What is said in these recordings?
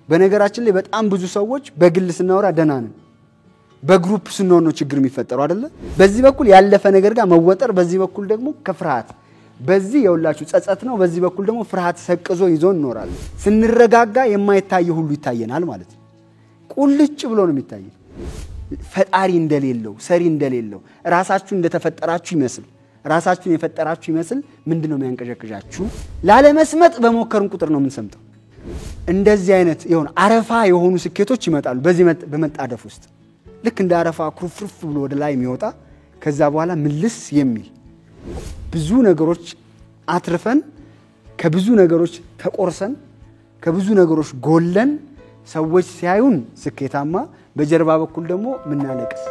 በነገራችን ላይ በጣም ብዙ ሰዎች በግል ስናወራ ደህና ነን በግሩፕ ስንሆን ነው ችግር የሚፈጠረው አይደለ በዚህ በኩል ያለፈ ነገር ጋር መወጠር በዚህ በኩል ደግሞ ከፍርሃት በዚህ የውላችሁ ጸጸት ነው በዚህ በኩል ደግሞ ፍርሃት ሰቅዞ ይዞን ኖራል ስንረጋጋ የማይታየው ሁሉ ይታየናል ማለት ነው ቁልጭ ብሎ ነው የሚታየው ፈጣሪ እንደሌለው ሰሪ እንደሌለው ራሳችሁ እንደተፈጠራችሁ ይመስል ራሳችሁን የፈጠራችሁ ይመስል ምንድነው የሚያንቀዠቅዣችሁ ላለመስመጥ በመከርን ቁጥር ነው የምንሰምተው እንደዚህ አይነት ይሁን አረፋ የሆኑ ስኬቶች ይመጣሉ በዚህ በመጣደፍ ውስጥ ልክ እንደ አረፋ ኩፍርፍ ብሎ ወደ ላይ የሚወጣ ከዛ በኋላ ምልስ የሚል ብዙ ነገሮች አትርፈን ከብዙ ነገሮች ተቆርሰን ከብዙ ነገሮች ጎለን ሰዎች ሲያዩን ስኬታማ በጀርባ በኩል ደግሞ ምናለቅስ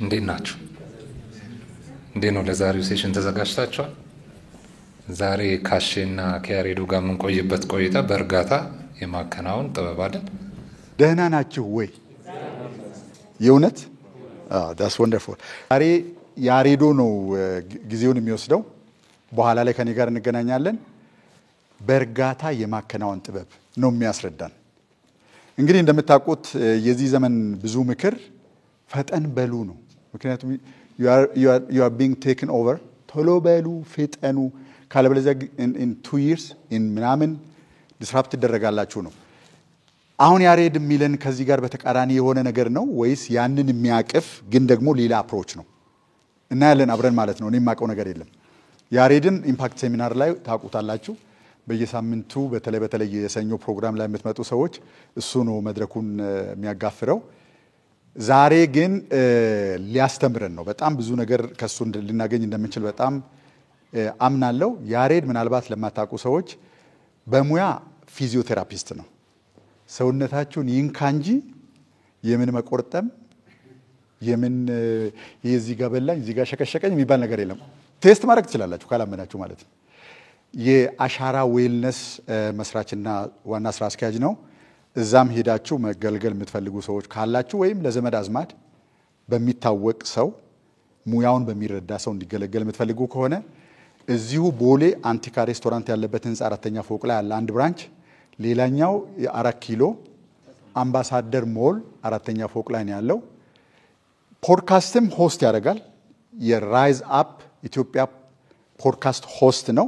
እንዴት ናችሁ? እንዴት ነው ለዛሬው ሴሽን ተዘጋጅታችኋል? ዛሬ ካሼና ከያሬዱ ጋር ምን ቆይበት ቆይታ በእርጋታ የማከናወን ጥበብ አይደል? ደህና ናችሁ ወይ? የእውነት that's wonderful። ዛሬ ያሬዱ ነው ጊዜውን የሚወስደው በኋላ ላይ ከኔ ጋር እንገናኛለን። በእርጋታ የማከናወን ጥበብ ነው የሚያስረዳን። እንግዲህ እንደምታውቁት የዚህ ዘመን ብዙ ምክር ፈጠን በሉ ነው። ምክንያቱም you are being taken over ቶሎ በሉ ፍጠኑ ካለበለዚያ in 2 years in ምናምን disrupt ትደረጋላችሁ ነው። አሁን ያሬድ ሚለን ከዚህ ጋር በተቃራኒ የሆነ ነገር ነው ወይስ ያንን የሚያቅፍ ግን ደግሞ ሌላ አፕሮች ነው? እና ያለን አብረን ማለት ነው። እኔም ማቀው ነገር የለም። ያሬድን ኢምፓክት ሴሚናር ላይ ታውቁታላችሁ። በየሳምንቱ በተለይ የሰኞ ፕሮግራም ላይ የምትመጡ ሰዎች እሱ ነው መድረኩን የሚያጋፍረው። ዛሬ ግን ሊያስተምረን ነው። በጣም ብዙ ነገር ከሱ ልናገኝ እንደምንችል በጣም አምናለሁ። ያሬድ ምናልባት ለማታውቁ ሰዎች በሙያ ፊዚዮቴራፒስት ነው። ሰውነታችሁን ይንካ እንጂ የምን መቆርጠም የምን የዚህ ጋር በላኝ እዚህ ጋር ሸከሸከኝ የሚባል ነገር የለም። ቴስት ማድረግ ትችላላችሁ ካላመናችሁ ማለት ነው። የአሻራ ዌልነስ መስራችና ዋና ስራ አስኪያጅ ነው። እዛም ሄዳችሁ መገልገል የምትፈልጉ ሰዎች ካላችሁ ወይም ለዘመድ አዝማድ በሚታወቅ ሰው ሙያውን በሚረዳ ሰው እንዲገለገል የምትፈልጉ ከሆነ እዚሁ ቦሌ አንቲካ ሬስቶራንት ያለበት ህንጻ 4ኛ ፎቅ ላይ ያለ አንድ ብራንች፣ ሌላኛው የ4 ኪሎ አምባሳደር ሞል 4ኛ ፎቅ ላይ ነው ያለው። ፖድካስትም ሆስት ያደርጋል። የራይዝ አፕ ኢትዮጵያ ፖድካስት ሆስት ነው።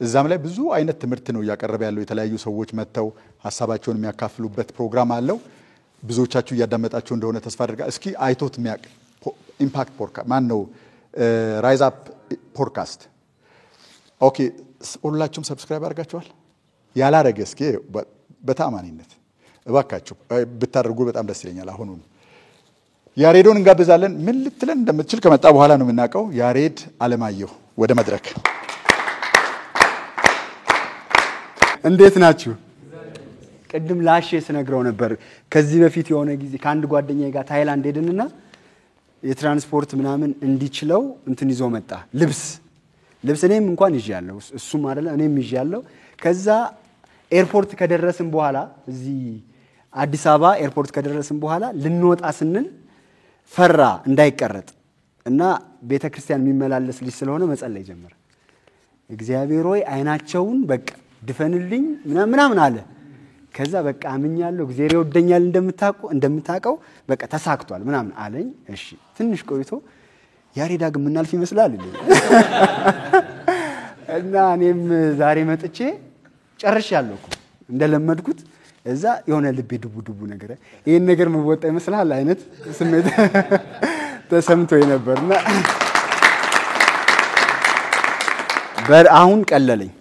እዛም ላይ ብዙ አይነት ትምህርት ነው ያቀርበ ያለው። የተለያዩ ሰዎች መተው ሐሳባቸውን የሚያካፍሉበት ፕሮግራም አለው። ብዙዎቻችሁ እያዳመጣችሁ እንደሆነ ተስፋ አድርጋ እስኪ አይቶት የሚያቅ ኢምፓክት ፖድካስት ማን ነው? ራይዝ አፕ ፖድካስት። ኦኬ ሁላችሁም ሰብስክራይብ አድርጋችኋል? ያላረገ እስኪ በታማኝነት እባካችሁ ብታደርጉ በጣም ደስ ይለኛል። አሁን ያሬዶን እንጋብዛለን። ምን ልትለን እንደምትችል ከመጣ በኋላ ነው የምናውቀው። ያሬድ አለማየሁ ወደ መድረክ። እንዴት ናችሁ? ቅድም ላሼ ስነግረው ነበር። ከዚህ በፊት የሆነ ጊዜ ከአንድ ጓደኛዬ ጋር ታይላንድ ሄድንና የትራንስፖርት ምናምን እንዲችለው እንትን ይዞ መጣ። ልብስ እኔም እንኳን ይዣለሁ እሱም አይደለ እኔም ይዣለሁ። ከዛ ኤርፖርት ከደረስን በኋላ እዚህ አዲስ አበባ ኤርፖርት ከደረስን በኋላ ልንወጣ ስንል ፈራ እንዳይቀረጥ እና ቤተክርስቲያን የሚመላለስ ልጅ ስለሆነ መጸለይ ጀመረ። እግዚአብሔር ሆይ አይናቸውን በቃ ድፈንልኝ ምናምን አለ። ከዛ በቃ አምኛለሁ እግዚአብሔር ይወደኛል እንደምታውቀው በቃ ተሳክቷል ምናምን አለኝ። እሺ ትንሽ ቆይቶ ያሬዳ ግን ምናልፍ ይመስላል እና እኔም ዛሬ መጥቼ ጨርሻለሁ እንደለመድኩት። እዛ የሆነ ልቤ ድቡ ነገር ይሄን ነገር መወጣ ይመስላል አይነት ስሜት ተሰምቶኝ ነበርና አሁን ቀለለኝ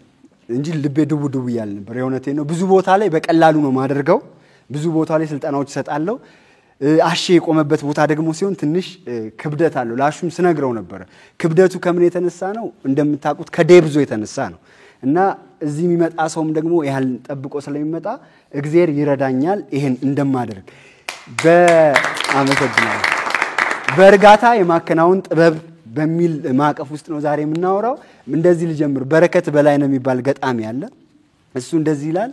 እንጂ ልቤ ድቡ ይያል ነበር። የሆነቴ ነው። ብዙ ቦታ ላይ በቀላሉ ነው ማደርገው። ብዙ ቦታ ላይ ስልጣናዎች ሰጣለሁ። አሼ የቆመበት ቦታ ደግሞ ሲሆን ትንሽ ክብደት አለው። ላሹም ስነግረው ነበር። ክብደቱ ከምን የተነሳ ነው? እንደምታውቁት ከዴብዞ የተነሳ ነው። እና እዚህ የሚመጣ ሰውም ደግሞ ያህል ጠብቆ ስለሚመጣ እግዚአብሔር ይረዳኛል ይሄን እንደማደርግ። በአመሰግናለሁ። በእርጋታ የማከናወን ጥበብ በሚል ማቀፍ ውስጥ ነው ዛሬ የምናወራው። እንደዚህ ልጀምር። በረከት በላይነህ የሚባል ገጣሚ አለ። እሱ እንደዚህ ይላል፣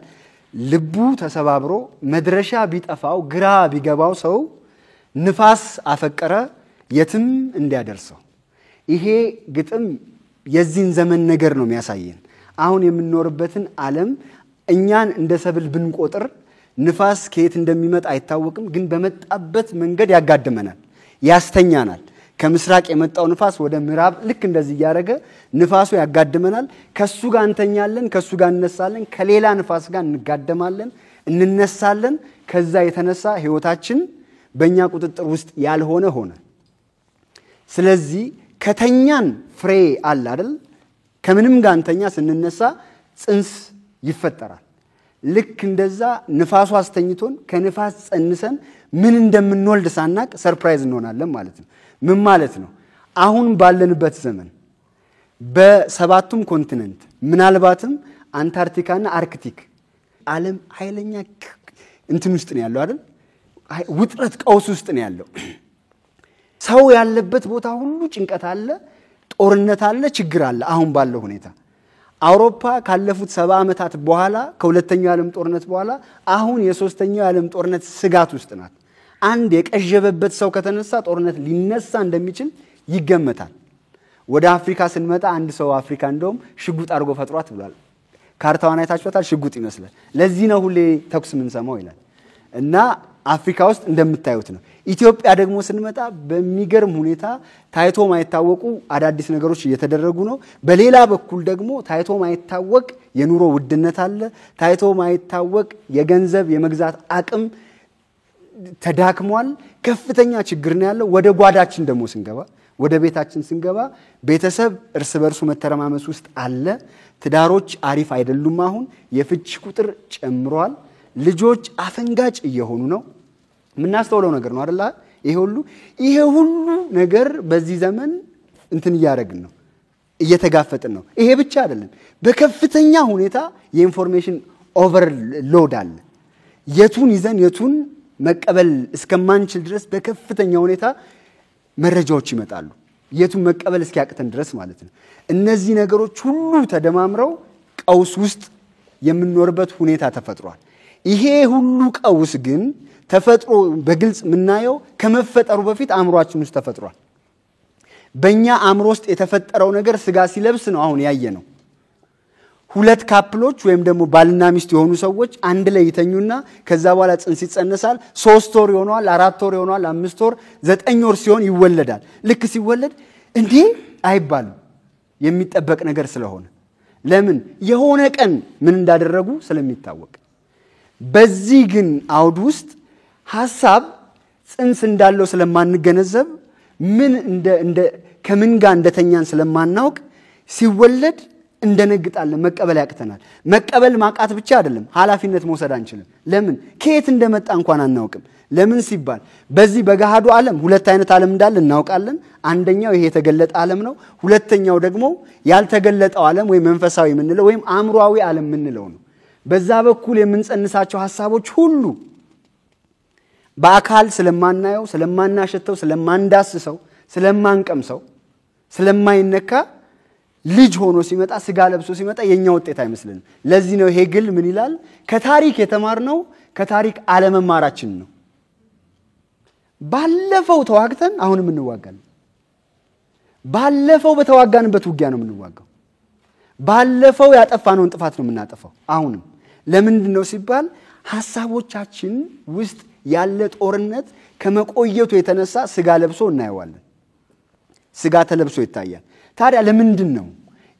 ልቡ ተሰባብሮ መድረሻ ቢጠፋው ግራ ቢገባው ሰው ንፋስ አፈቀረ የትም እንዲያደርሰው። ይሄ ግጥም የዚህን ዘመን ነገር ነው የሚያሳየን። አሁን የምንኖርበትን ዓለም እኛን እንደ ሰብል ብንቆጥር ንፋስ ከየት እንደሚመጣ አይታወቅም፣ ግን በመጣበት መንገድ ያጋድመናል፣ ያስተኛናል። ከምስራቅ የመጣው ንፋስ ወደ ምዕራብ ልክ እንደዚህ እያደረገ ንፋሱ ያጋድመናል። ከሱ ጋር እንተኛለን፣ ከሱ ጋር እንነሳለን፣ ከሌላ ንፋስ ጋር እንጋደማለን፣ እንነሳለን። ከዛ የተነሳ ህይወታችን በእኛ ቁጥጥር ውስጥ ያልሆነ ሆነ። ስለዚህ ከተኛን ፍሬ አለ አይደል? ከምንም ጋር እንተኛ፣ ስንነሳ ጽንስ ይፈጠራል። ልክ እንደዛ ንፋሱ አስተኝቶን ከንፋስ ጸንሰን ምን እንደምንወልድ ሳናቅ ሰርፕራይዝ እንሆናለን ማለት ነው። ምን ማለት ነው? አሁን ባለንበት ዘመን በሰባቱም ኮንቲነንት ምናልባትም አንታርክቲካና አርክቲክ ዓለም ኃይለኛ እንትን ውስጥ ነው ያለው አይደል? ውጥረት ቀውስ ውስጥ ነው ያለው። ሰው ያለበት ቦታ ሁሉ ጭንቀት አለ፣ ጦርነት አለ፣ ችግር አለ። አሁን ባለው ሁኔታ አውሮፓ ካለፉት 70 ዓመታት በኋላ ከሁለተኛው ዓለም ጦርነት በኋላ አሁን የሶስተኛው ዓለም ጦርነት ስጋት ውስጥ ናት። አንድ የቀዠበበት ሰው ከተነሳ ጦርነት ሊነሳ እንደሚችል ይገመታል። ወደ አፍሪካ ስንመጣ አንድ ሰው አፍሪካ እንደውም ሽጉጥ አድርጎ ፈጥሯት ብሏል። ካርታዋን አይታችኋታል? ሽጉጥ ይመስላል። ለዚህ ነው ሁሌ ተኩስ የምንሰማው ይላል። እና አፍሪካ ውስጥ እንደምታዩት ነው። ኢትዮጵያ ደግሞ ስንመጣ በሚገርም ሁኔታ ታይቶ ማይታወቁ አዳዲስ ነገሮች እየተደረጉ ነው። በሌላ በኩል ደግሞ ታይቶ ማይታወቅ የኑሮ ውድነት አለ። ታይቶ ማይታወቅ የገንዘብ የመግዛት አቅም ተዳክሟል። ከፍተኛ ችግር ነው ያለው። ወደ ጓዳችን ደግሞ ስንገባ፣ ወደ ቤታችን ስንገባ ቤተሰብ እርስ በርሱ መተረማመስ ውስጥ አለ። ትዳሮች አሪፍ አይደሉም። አሁን የፍች ቁጥር ጨምሯል። ልጆች አፈንጋጭ እየሆኑ ነው። የምናስተውለው ነገር ነው አይደል? ይሄ ሁሉ ነገር በዚህ ዘመን እንትን እያደረግን ነው፣ እየተጋፈጥን ነው። ይሄ ብቻ አይደለም። በከፍተኛ ሁኔታ የኢንፎርሜሽን ኦቨርሎድ አለ። የቱን ይዘን የቱን መቀበል እስከማንችል ድረስ በከፍተኛ ሁኔታ መረጃዎች ይመጣሉ። የቱን መቀበል እስኪያቅተን ድረስ ማለት ነው። እነዚህ ነገሮች ሁሉ ተደማምረው ቀውስ ውስጥ የምንኖርበት ሁኔታ ተፈጥሯል። ይሄ ሁሉ ቀውስ ግን ተፈጥሮ በግልጽ የምናየው ከመፈጠሩ በፊት አእምሮአችን ውስጥ ተፈጥሯል። በእኛ አእምሮ ውስጥ የተፈጠረው ነገር ስጋ ሲለብስ ነው አሁን ያየ ነው። ሁለት ካፕሎች ወይም ደግሞ ባልና ሚስት የሆኑ ሰዎች አንድ ላይ ይተኙና ከዛ በኋላ ጽንስ ይጸነሳል። 3 ወር ይሆናል፣ 4 ወር ይሆናል፣ 5 ወር፣ 9 ወር ሲሆን ይወለዳል። ልክ ሲወለድ እንዴ አይባልም፣ የሚጠበቅ ነገር ስለሆነ። ለምን? የሆነ ቀን ምን እንዳደረጉ ስለሚታወቅ። በዚህ ግን አውድ ውስጥ ሐሳብ ጽንስ እንዳለው ስለማንገነዘብ ምን ከምን ጋር እንደተኛን ስለማናውቅ ሲወለድ እንደነግጣለን፣ መቀበል ያቅተናል። መቀበል ማቃት ብቻ አይደለም፣ ኃላፊነት መውሰድ አንችልም። ለምን? ከየት እንደመጣ እንኳን አናውቅም። ለምን ሲባል በዚህ በገሃዱ ዓለም ሁለት አይነት ዓለም እንዳለ እናውቃለን። አንደኛው ይሄ የተገለጠ ዓለም ነው። ሁለተኛው ደግሞ ያልተገለጠው ዓለም ወይም መንፈሳዊ የምንለው ወይም አእምሮአዊ ዓለም የምንለው ነው። በዛ በኩል የምንጸንሳቸው ሐሳቦች ሁሉ በአካል ስለማናየው፣ ስለማናሸተው፣ ስለማንዳስሰው፣ ስለማንቀምሰው፣ ስለማይነካ ልጅ ሆኖ ሲመጣ ስጋ ለብሶ ሲመጣ የኛ ውጤት አይመስልንም። ለዚህ ነው ሄግል ምን ይላል? ከታሪክ የተማርነው ከታሪክ አለመማራችን ነው። ባለፈው ተዋግተን አሁንም እንዋጋለን። ባለፈው በተዋጋንበት ውጊያ ነው የምንዋጋው። ባለፈው ያጠፋነውን ጥፋት ነው የምናጠፋው አሁንም። ለምንድን ነው ሲባል ሐሳቦቻችን ውስጥ ያለ ጦርነት ከመቆየቱ የተነሳ ስጋ ለብሶ እናየዋለን። ስጋ ተለብሶ ይታያል። ታዲያ ለምንድን ነው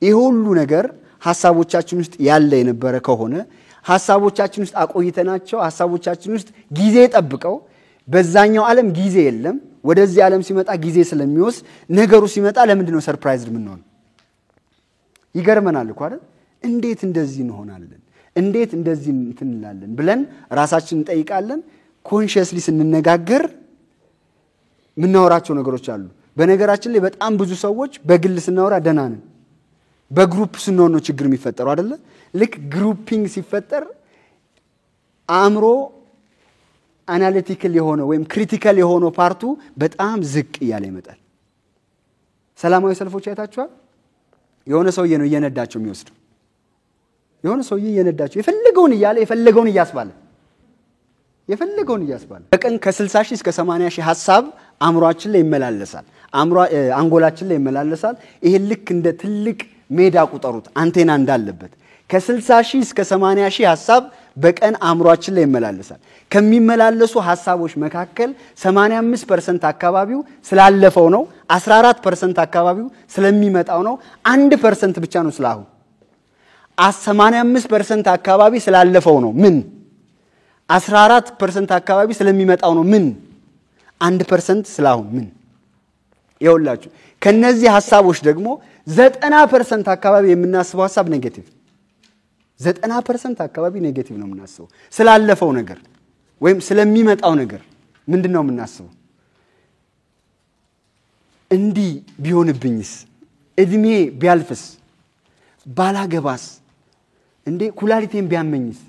ይሄ ሁሉ ነገር ሐሳቦቻችን ውስጥ ያለ የነበረ ከሆነ ሐሳቦቻችን ውስጥ አቆይተናቸው ሐሳቦቻችን ውስጥ ጊዜ ጠብቀው በዛኛው ዓለም ጊዜ የለም ወደዚህ ዓለም ሲመጣ ጊዜ ስለሚወስድ ነገሩ ሲመጣ ለምንድን ነው ሰርፕራይዝ የምንሆነው? ይገርመናል እኮ አይደል? እንዴት እንደዚህ እንሆናለን? እንዴት እንደዚህ እንላለን ብለን ራሳችንን እንጠይቃለን። ኮንሺየስሊ ስንነጋገር ምናወራቸው ነገሮች አሉ። በነገራችን ላይ በጣም ብዙ ሰዎች በግል ስናወራ ደህና ነን፣ በግሩፕ ስንሆን ነው ችግር የሚፈጠረው አይደለ? ልክ ግሩፒንግ ሲፈጠር አእምሮ አናሊቲካል የሆነ ወይም ክሪቲካል የሆነ ፓርቱ በጣም ዝቅ እያለ ይመጣል። ሰላማዊ ሰልፎች አይታችኋል? የሆነ ሰውዬ ነው እየነዳቸው የሚወስደው። የሆነ ሰውዬ እየነዳቸው የፈለገውን እያለ የፈለገውን እያስባለ በቀን ከ60 ሺህ እስከ 80 ሺህ ሐሳብ አእምሮአችን ላይ ይመላለሳል። አንጎላችን ላይ ይመላለሳል። ይሄ ልክ እንደ ትልቅ ሜዳ ቁጠሩት፣ አንቴና እንዳለበት ከ60 ሺህ እስከ 80 ሺህ ሐሳብ በቀን አእምሮአችን ላይ ይመላለሳል። ከሚመላለሱ ሐሳቦች መካከል 85% አካባቢው ስላለፈው ነው፣ 14% አካባቢው ስለሚመጣው ነው፣ 1% ብቻ ነው ስላሁን። 85% አካባቢ ስላለፈው ነው ምን 14% አካባቢ ስለሚመጣው ነው ምን 1% ስላሁን ምን ይኸውላችሁ ከነዚህ ሐሳቦች ደግሞ 90% አካባቢ የምናስበው ሐሳብ ኔጌቲቭ 90% አካባቢ ኔጌቲቭ ነው የምናስበው ስላለፈው ነገር ወይም ስለሚመጣው ነገር ምንድነው የምናስበው እንዲህ ቢሆንብኝስ እድሜ ቢያልፍስ ባላገባስ እንዴ ኩላሊቴን ቢያመኝስ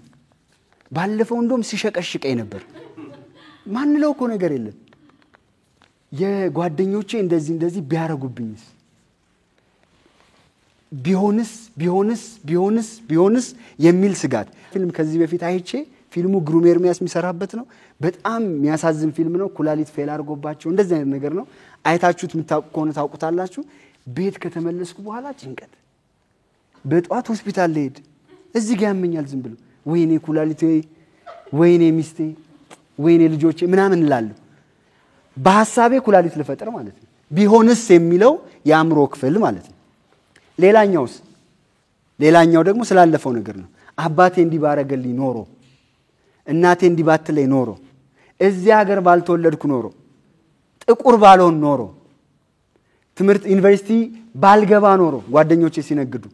ባለፈው እንደውም ሲሸቀሽቀኝ ነበር ማንለው እኮ ነገር የለም የጓደኞቼ እንደዚህ ቢያረጉብኝስ ቢሆንስ የሚል ስጋት ፊልም ከዚህ በፊት አይቼ ፊልሙ ግሩም ኤርሚያስ የሚሰራበት ነው በጣም የሚያሳዝን ፊልም ነው ኩላሊት ፌል አድርጎባቸው እንደዚህ አይነት ነገር ነው አይታችሁት ምታቆነ ታውቁታላችሁ ቤት ከተመለስኩ በኋላ ጭንቀት በጧት ሆስፒታል ልሄድ እዚህ ጋር ያመኛል ዝም ብሎ ወይኔ ኩላሊቴ ወይኔ ሚስቴ ወይኔ ልጆቼ ምናምን እላለሁ በሐሳቤ ኩላሊት ልፈጠር ማለት ነው ቢሆንስ የሚለው ያምሮ ክፍል ማለት ነው ሌላኛው ደግሞ ስላለፈው ነገር ነው አባቴ እንዲባረገልኝ ኖሮ እናቴ እንዲባትለኝ ኖሮ እዚህ ሀገር ባልተወለድኩ ኖሮ ጥቁር ባልሆን ኖሮ ትምህርት ዩኒቨርሲቲ ባልገባ ኖሮ ጓደኞቼ ሲነግዱ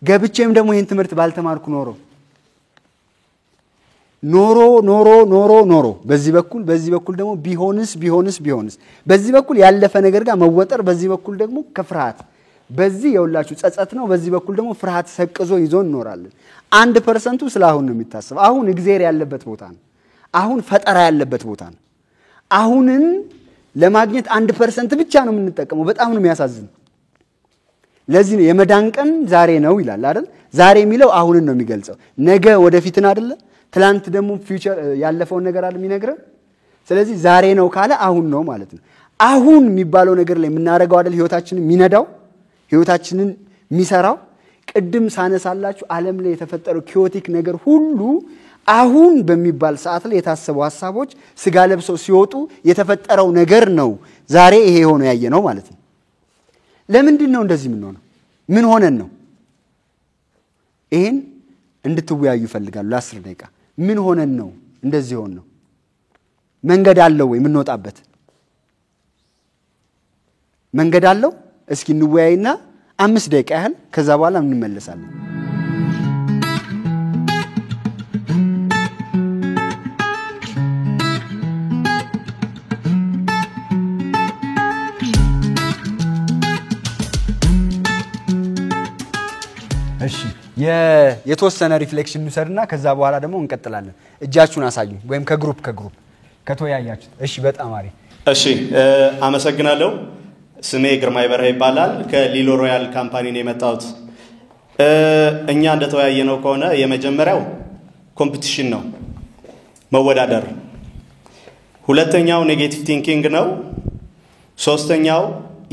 ገብቼም ደግሞ ይሄን ትምህርት ባልተማርኩ ኖሮ በዚህ በኩል ደግሞ ቢሆንስ በዚህ በኩል ያለፈ ነገር ጋር መወጠር በዚህ በኩል ደግሞ ከፍርሃት በዚህ የውላችሁ ጸጸት ነው በዚህ በኩል ደግሞ ፍርሃት ሰቅዞ ይዞን እንኖራለን 1% ስላሁን ነው የሚታሰበው አሁን እግዚአብሔር ያለበት ቦታ ነው አሁን ፈጠራ ያለበት ቦታ ነው አሁንን ለማግኘት 1% ብቻ ነው የምንጠቀመው በጣም ነው የሚያሳዝነው ለዚህ ነው የመዳን ቀን ዛሬ ነው ይላል አይደል ዛሬ የሚለው አሁንን ነው የሚገልጸው ነገ ወደፊትን አይደለ ትላንት ደግሞ ፊውቸር ያለፈው ነገር አይደል የሚነግረን ስለዚህ ዛሬ ነው ካለ አሁን ነው ማለት ነው አሁን የሚባለው ነገር ላይ የምናረጋው አይደል ህይወታችንን የሚነዳው ህይወታችንን የሚሰራው ቅድም ሳነሳላችሁ ዓለም ላይ የተፈጠረው ኪዮቲክ ነገር ሁሉ አሁን በሚባል ሰዓት ላይ የታሰቡ ሐሳቦች ስጋ ለብሰው ሲወጡ የተፈጠረው ነገር ነው ዛሬ ይሄ ሆኖ ያየ ነው ማለት ነው ለምንድን ነው እንደዚህ ምን ሆነው ምን ሆነን ነው ይሄን እንድትወያዩ ይፈልጋሉ ለ10 ደቂቃ ምን ሆነን ነው እንደዚህ ሆነ ነው መንገድ አለው ወይ ምን ወጣበት መንገድ አለው እስኪ እንወያይና 5 ደቂቃ ያህል ከዛ በኋላ እንመለሳለን እሺ የተወሰነ ሪፍሌክሽን እንሰርና ከዛ በኋላ ደግሞ እንቀጥላለን እጃችሁን አሳዩ ወይም ከግሩፕ ከተወያያችሁ እሺ በጣም አሪፍ እሺ አመሰግናለሁ ስሜ ግርማይ በርሄ ይባላል ከሊሎ ሮያል ካምፓኒ ነው የመጣሁት እኛ እንደተወያየነው ከሆነ የመጀመሪያው ኮምፒቲሽን ነው መወዳደር ሁለተኛው ኔጌቲቭ ቲንኪንግ ነው ሶስተኛው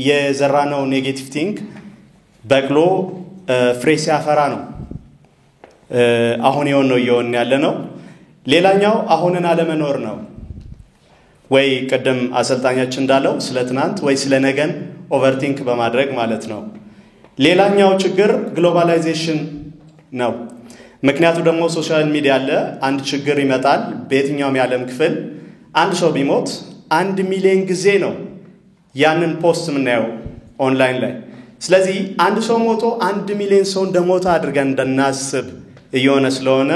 የዘራነው ኔጌቲቭ ቲንክ በቅሎ ፍሬ ሲያፈራ ነው አሁን የሆነ ያለ ነው ሌላኛው አሁንን አለመኖር ነው ወይ ቀደም አሰልጣኛችን እንዳለው ስለ ትናንት ወይ ስለ ነገን ኦቨርቲንክ በማድረግ ማለት ነው ሌላኛው ችግር ግሎባላይዜሽን ነው ምክንያቱ ደግሞ ሶሻል ሚዲያ አለ አንድ ችግር ይመጣል በየትኛውም የዓለም ክፍል አንድ ሰው ቢሞት 1 ሚሊዮን ጊዜ ነው ያንን ፖስት ምናየው ኦንላይን ላይ ስለዚህ አንድ ሰው ሞቶ 1 ሚሊዮን ሰው እንደሞተ አድርገን እንደናስብ እየሆነ ስለሆነ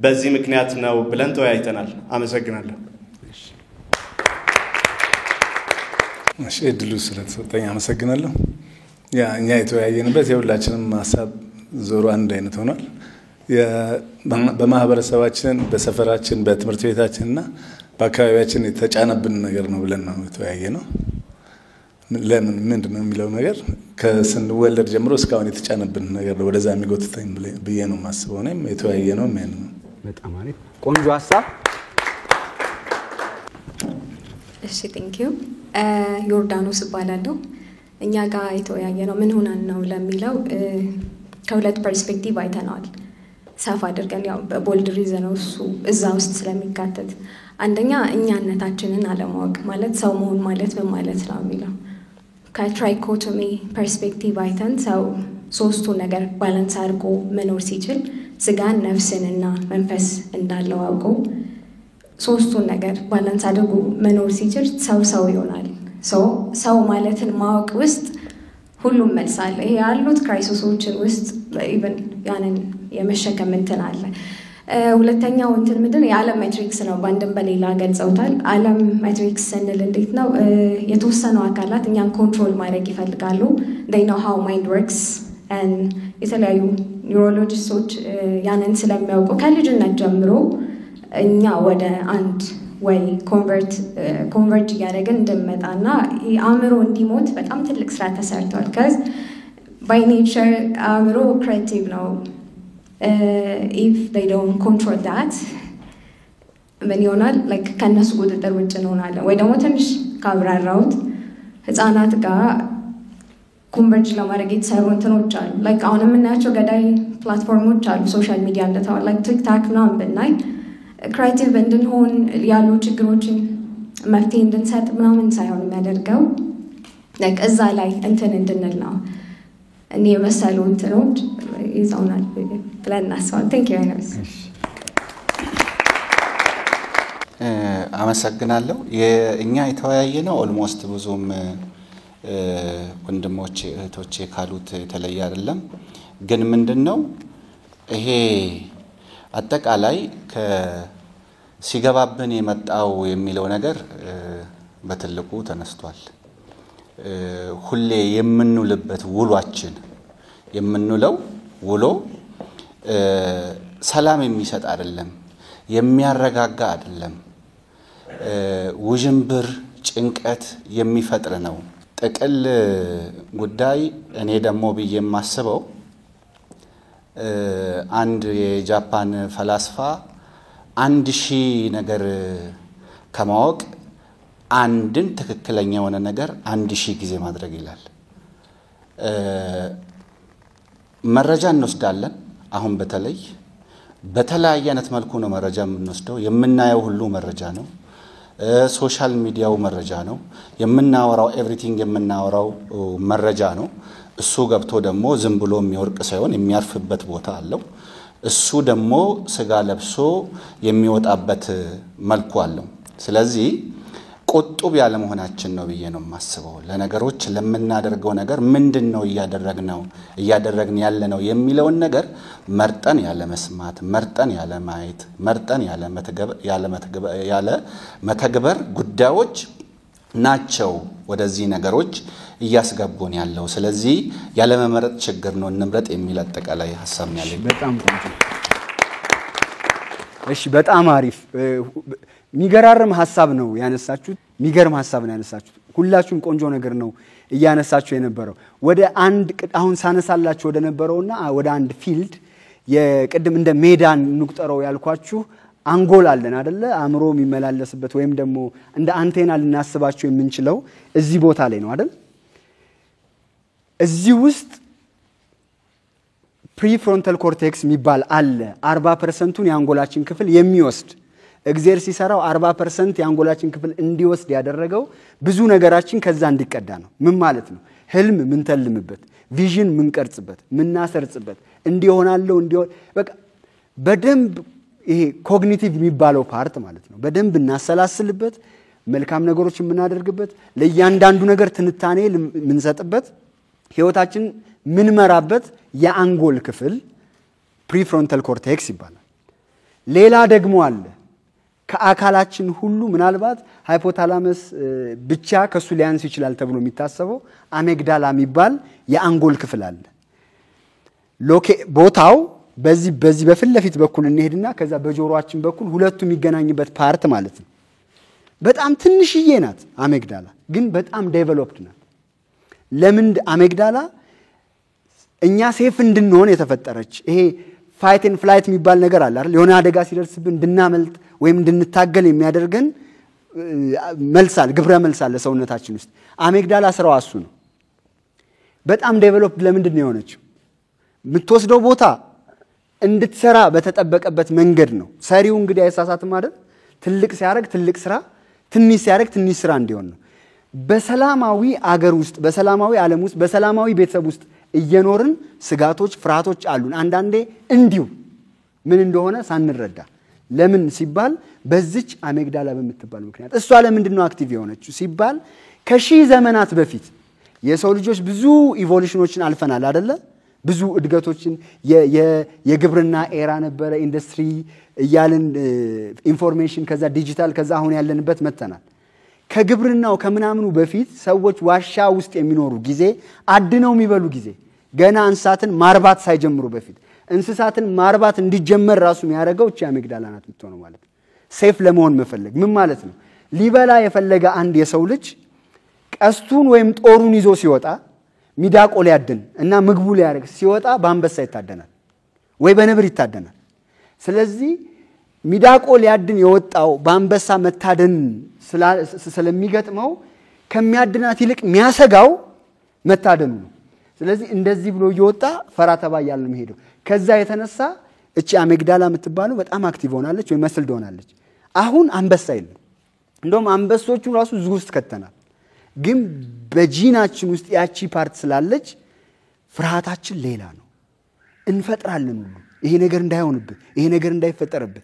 በዚህ ምክንያት ነው ብለን ተወያይተናል አመሰግናለሁ እሺ እድሉ ስለተሰጠኝ አመሰግናለሁ እኛ የተወያየንበት የሁላችንም ሐሳብ ዞሮ አንድ አይነት ሆኗል በማህበረሰባችን በሰፈራችን በትምህርት ቤታችንና በአካባቢያችን የተጫነብን ነገር ነው ብለን ነው የተወያየነው ለምን ምንድነው የሚለው ነገር ከስንወለድ ጀምሮ እስካሁን የተጫነብን ነገር ወደዛ የሚጎትተኝ ብዬ ነው ማስበው ነው የተወያየ ነው ማለት ነው በጣም አሪፍ ቆንጆ ሐሳብ እሺ ቴንክ ዩ ዮርዳኖስ ባላለው እኛ ጋር የተወያየ ነው ምን ሆነን ነው ለሚለው ከሁለት ፐርስፔክቲቭ አይተናል ሰፋ አድርገን ያው በቦልድ ሪዝን ነው እሱ እዛ ውስጥ ስለሚካተት አንደኛ እኛነታችንን አለማወቅ ማለት ሰው መሆን ማለት ምን ማለት ነው የሚለው ከትራይኮቶሚ ፐርስፔክቲቭ አይተን ሰው ሶስቱ ነገር ባላንስ አድርጎ መኖር ሲችል ስጋን ነፍስንና መንፈስ እንዳለው አውቆ ሶስቱን ነገር ባላንስ አድርጎ መኖር ሲችል ሰው ይሆናል ሰው ማለትን ማወቅ ውስጥ ሁሉም መልሳል ይሄ ያሉት ክራይሲሶችን ውስጥ ኢቭን ያንን የመሸከም እንትን አለ ሁለተኛው እንትን ምንድን የዓለም ሜትሪክስ ነው ባንድም በሌላ ገልጸውታል ዓለም ሜትሪክስ ስንል እንዴት ነው የተወሰኑ አካላት እኛን ኮንትሮል ማድረግ ይፈልጋሉ they know how mind works and የተለያዩ ኒውሮሎጂስቶች ያንን ስለሚያውቁ ከልጅነት ጀምሮ እኛ ወደ አንድ ወይ ኮንቨርጅ ያደረገን እንደመጣና አእምሮ እንዲሞት በጣም ትልቅ ስራ ተሰርቷል cuz by nature አእምሮ creative ነው if they don't control that ምን ይሆናል like ከነሱ ቁጥጥር ውጭ እንሆናለን ወይ ደግሞ ትንሽ ካብራራውት ህፃናት ጋር ኮንቨርጅ ለማድረግ የተሰሩ እንትኖች አሉ like አሁን የምናያቸው ገዳይ ፕላትፎርሞች አሉ ሶሻል ሚዲያ እንደታው like ቲክታክ ምናምን ብናይ ክሬቲቭ እንድንሆን ያሉ ችግሮችን መፍትሄ እንድንሰጥ ምናምን ሳይሆን የሚያደርገው like እዛ ላይ እንትን እንድንል ነው እኔ የመሰሉ እንትኖች ይዘውናል ብለን እናስባለን ቴንክ ዩ ቬሪ አመሰግናለሁ የእኛ የተወያየ ነው ኦልሞስት ብዙም ወንድሞቼ እህቶቼ ካሉት የተለየ አይደለም ግን ምንድነው ይሄ አጠቃላይ ከሲገባብን የመጣው የሚለው ነገር በትልቁ ተነስቷል ሁሌ የምንውልበት ውሏችን የምንውለው ውሎ ሰላም የሚሰጥ አይደለም የሚያረጋጋ አይደለም ውጅንብር ጭንቀት የሚፈጥር ነው ጥቅል ጉዳይ እኔ ደግሞ በየማስበው አንድ የጃፓን ፈላስፋ 1000 ነገር ከማወቅ አንድን ትክክለኛ የሆነ ነገር 1000 ጊዜ ማድረግ ይላል መረጃ እንወስዳለን አሁን በተለያየ አይነት መልኩ ነው መረጃ የምንወስደው የምናየው ሁሉ መረጃ ነው ሶሻል ሚዲያው መረጃ ነው የምናወራው ኤቭሪቲንግ የምናወራው መረጃ ነው እሱ ገብቶ ደግሞ ዝም ብሎ የሚወርቅ ሳይሆን የሚያርፍበት ቦታ አለው እሱ ደግሞ ስጋ ለብሶ የሚወጣበት መልኩ አለው ስለዚህ ቁጥብ ያለ መሆናችን ነው ብዬ ነው ማስበው ለነገሮች ለምናደርገው ነገር ምንድነው እያደረግን ያለነው የሚለው ነገር መርጠን ያለ መስማት መርጠን ያለ ማየት መርጠን ያለ መተግበር ጉዳዮች ናቸው ወደዚህ ነገሮች እያስገቡን ያለው ስለዚህ ያለ መመረጥ ችግር ነው እንምረጥ የሚል አጠቃላይ ሐሳብ ነው ያለኝ በጣም ቆንጆ እሺ በጣም አሪፍ ሚገራርም ሐሳብ ነው ያነሳችሁት ሚገርም ሐሳብ ነው ያነሳችሁት ሁላችሁም ቆንጆ ነገር ነው እያነሳችሁ የነበረው ወደ አንድ አሁን ሳነሳላችሁ ወደ ነበረውና ወደ አንድ ፊልድ የቅድም እንደ ሜዳን ንቁጠረው ያልኳችሁ አንጎል አለን አይደለ አእምሮ የሚመላለስበት ወይም ደግሞ እንደ አንቴና ልናስባችሁ የምንችለው እዚህ ቦታ ላይ ነው አይደል እዚህ ውስጥ ፕሪፍሮንታል ኮርቴክስ የሚባል አለ 40%ን የአንጎላችን ክፍል የሚወስድ እግዚአብሔር ሲሰራው 40% የአንጎላችን ክፍል እንዲወስድ ያደረገው ብዙ ነገራችን ከዛ እንዲቀዳ ነው ምን ማለት ነው ህልም ምን ተልምበት ቪዥን ምን ቀርጽበት ምን ናሰርጽበት እንዲሆናለው እንዲሆን በቃ በደንብ ይሄ ኮግኒቲቭ የሚባለው ፓርት ማለት ነው በደንብ እናሰላስልበት መልካም ነገሮች የምናደርግበት ለእያንዳንዱ ነገር ትንታኔ ምንሰጥበት ህይወታችን ምን መራበት የአንጎል ክፍል ፕሪፍሮንታል ኮርቴክስ ይባላል ሌላ ደግሞ አለ ከአካላችን ሁሉ ምናልባት ሃይፖታላመስ ብቻ ከሱ ሊያንስ ይችላል ተብሎ የሚታሰበው አሜግዳላ የሚባል የአንጎል ክፍል አለ ቦታው በዚህ በፊት ለፊት በኩል እንሄድና ከዛ በጆሮአችን በኩል ሁለቱ የሚገናኙበት ፓርት ማለት ነው በጣም ትንሽዬ ናት አሜግዳላ ግን በጣም ዴቨሎፕድ ናት ለምን አሜግዳላ እኛ ሴፍ እንድንሆን የተፈጠረች ይሄ ፋይት ኤንድ ፍላይት የሚባል ነገር አለ አይደል? የሆነ አደጋ ሲደርስብን እንድናመልጥ ወይም እንድንታገል የሚያደርገን መልሳል ግብረ መልሳል ለሰውነታችን ውስጥ አሜግዳላ ስራው እሱ ነው። በጣም ዴቨሎፕድ ለምንድን ነው የሆነችው? የምትወስደው ቦታ እንድትሰራ በተጠበቀበት መንገድ ነው። ሰሪው እንግዲህ አይሳሳትም አይደል? ትልቅ ሲያደርግ ትልቅ ስራ፣ ትንሽ ሲያደርግ ትንሽ ስራ እንዲሆን ነው። በሰላማዊ አገር ውስጥ በሰላማዊ ዓለም ውስጥ በሰላማዊ ቤተሰብ ውስጥ እየኖርን ስጋቶች ፍርሃቶች አሉን። አንዳንዴ እንዲሁ ምን እንደሆነ ሳንረዳ ለምን ሲባል በዚች አሜግዳላ በምትባል ምክንያት እሷ ለምንድን ነው አክቲቭ የሆነችው ሲባል ከሺህ ዘመናት በፊት የሰው ልጆች ብዙ ኢቮሉሽኖችን አልፈናል አይደለ? ብዙ እድገቶችን የግብርና ኤራ ነበረ፣ ኢንዱስትሪ እያልን ኢንፎርሜሽን፣ ከዛ ዲጂታል፣ ከዛ አሁን ያለንበት መተናል። ከግብርናው ከምናምኑ በፊት ሰዎች ዋሻ ውስጥ የሚኖሩ ጊዜ አድነው የሚበሉ ጊዜ ገና እንስሳትን ማርባት ሳይጀምሩ በፊት እንስሳትን ማርባት እንዲጀመር ራሱ የሚያደርገው እቺ አሜግዳላ ናት የምትሆነው ማለት ነው። ሴፍ ለመሆን መፈለግ ምን ማለት ነው? ሊበላ የፈለገ አንድ የሰው ልጅ ቀስቱን ወይም ጦሩን ይዞ ሲወጣ ሚዳቆ ሊያድን እና ምግቡ ሊያደርግ ሲወጣ በአንበሳ ይታደናል ወይ በነብር ይታደናል። ስለዚህ ሚዳቆ ሊያድን የወጣው በአንበሳ መታደን ስለሚገጥመው ከሚያድናት ይልቅ የሚያሰጋው መታደኑ ነው። ስለዚህ እንደዚህ ብሎ እየወጣ ፈራ ተባ እያለ ነው የሚሄደው። ከዛ የተነሳ እቺ አሜግዳላ የምትባለው በጣም አክቲቭ ሆናለች ወይ መስል ሆናለች። አሁን አንበሳ የለም። እንደውም አንበሶቹ ራሱ ዙ ውስጥ ከተናል። ግን በጂናችን ውስጥ ያቺ ፓርት ስላለች ፍርሃታችን ሌላ ነው። እንፈጥራለን ሁሉ ይሄ ነገር እንዳይሆንብህ፣ ይሄ ነገር እንዳይፈጠርብህ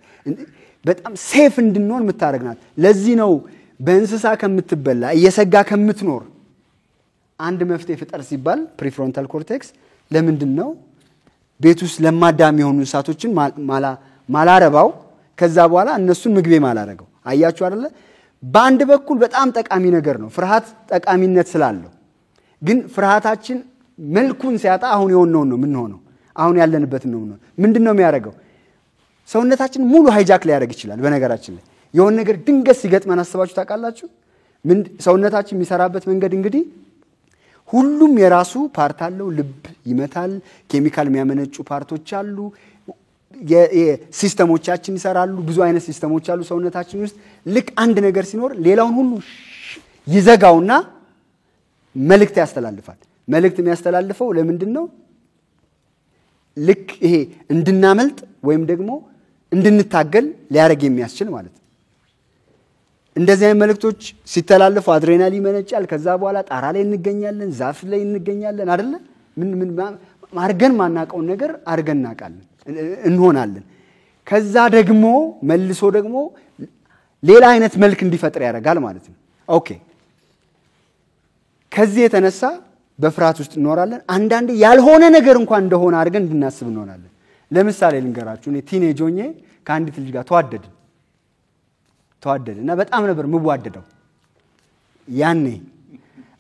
በጣም ሴፍ እንድንሆን የምታደርግናት። ለዚህ ነው በእንስሳ ከምትበላ እየሰጋ ከምትኖር አንድ መፍትሄ ፍጠር ሲባል ፕሪፍሮንታል ኮርቴክስ ለምንድን ነው ቤት ውስጥ ለማዳም የሆኑ እንስሳቶችን ማላረባው፣ ከዛ በኋላ እነሱን ምግቤ ማላረገው። አያችሁ አይደለ? በአንድ በኩል በጣም ጠቃሚ ነገር ነው፣ ፍርሃት ጠቃሚነት ስላለው። ግን ፍርሃታችን መልኩን ሲያጣ አሁን የሆነውን ነው የምንሆነው፣ አሁን ያለንበት ነው የምንሆነው። ምንድን ነው የሚያደርገው? ሰውነታችን ሙሉ ሃይጃክ ሊያደርግ ይችላል። በነገራችን ላይ የሆነ ነገር ድንገት ሲገጥመን አስባችሁ ታውቃላችሁ? ሰውነታችን የሚሰራበት መንገድ እንግዲህ ሁሉም የራሱ ፓርት አለው። ልብ ይመታል፣ ኬሚካል የሚያመነጩ ፓርቶች አሉ፣ ሲስተሞቻችን ይሰራሉ። ብዙ አይነት ሲስተሞች አሉ ሰውነታችን ውስጥ። ልክ አንድ ነገር ሲኖር ሌላውን ሁሉ ይዘጋውና መልእክት ያስተላልፋል። መልእክት የሚያስተላልፈው ለምንድን ነው? ልክ ይሄ እንድናመልጥ ወይም ደግሞ እንድንታገል ሊያደርግ የሚያስችል ማለት ነው። እንደዚህ አይነት መልእክቶች ሲተላለፉ አድሬናሊን ይመነጫል። ከዛ በኋላ ጣራ ላይ እንገኛለን፣ ዛፍ ላይ እንገኛለን አይደለ? ምን አርገን ማናቀውን ነገር አርገን እናቃለን እንሆናለን። ከዛ ደግሞ መልሶ ደግሞ ሌላ አይነት መልክ እንዲፈጥር ያደርጋል ማለት ነው። ኦኬ፣ ከዚህ የተነሳ በፍርሃት ውስጥ እንኖራለን። አንዳንዴ ያልሆነ ነገር እንኳን እንደሆነ አድርገን እንድናስብ እንሆናለን። ለምሳሌ ልንገራችሁ። እኔ ቲኔጅ ሆኜ ከአንዲት ልጅ ጋር ተዋደድን እና በጣም ነበር የምዋደደው ያኔ።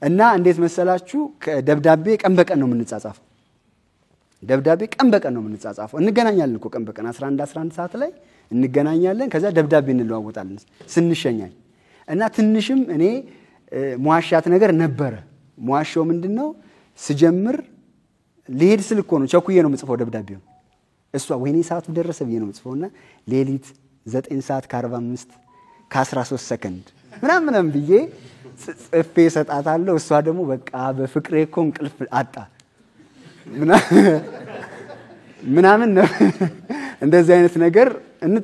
እና እንዴት መሰላችሁ? ደብዳቤ ቀን በቀን ነው የምንጻጻፈው። ደብዳቤ ቀን በቀን ነው የምንጻጻፈው። እንገናኛለን እኮ ቀን በቀን 11 ሰዓት ላይ እንገናኛለን። ከዛ ደብዳቤ እንለዋወጣለን ስንሸኛኝ። እና ትንሽም እኔ መዋሻት ነገር ነበረ። መዋሻው ምንድነው? ስጀምር ሊሄድ ስል እኮ ነው ቸኩዬ ነው የምጽፈው ደብዳቤው። እሷ ወይኔ ሰዓቱ ደረሰ ብዬ ነው የምጽፈውና ሌሊት 9 ሰዓት ከ45 ከ13 ሰከንድ ምናምን ብዬ ጽፌ ሰጣታለሁ። እሷ ደግሞ በቃ በፍቅሬ እኮ እንቅልፍ አጣ ምናምን ነው። እንደዚህ አይነት ነገር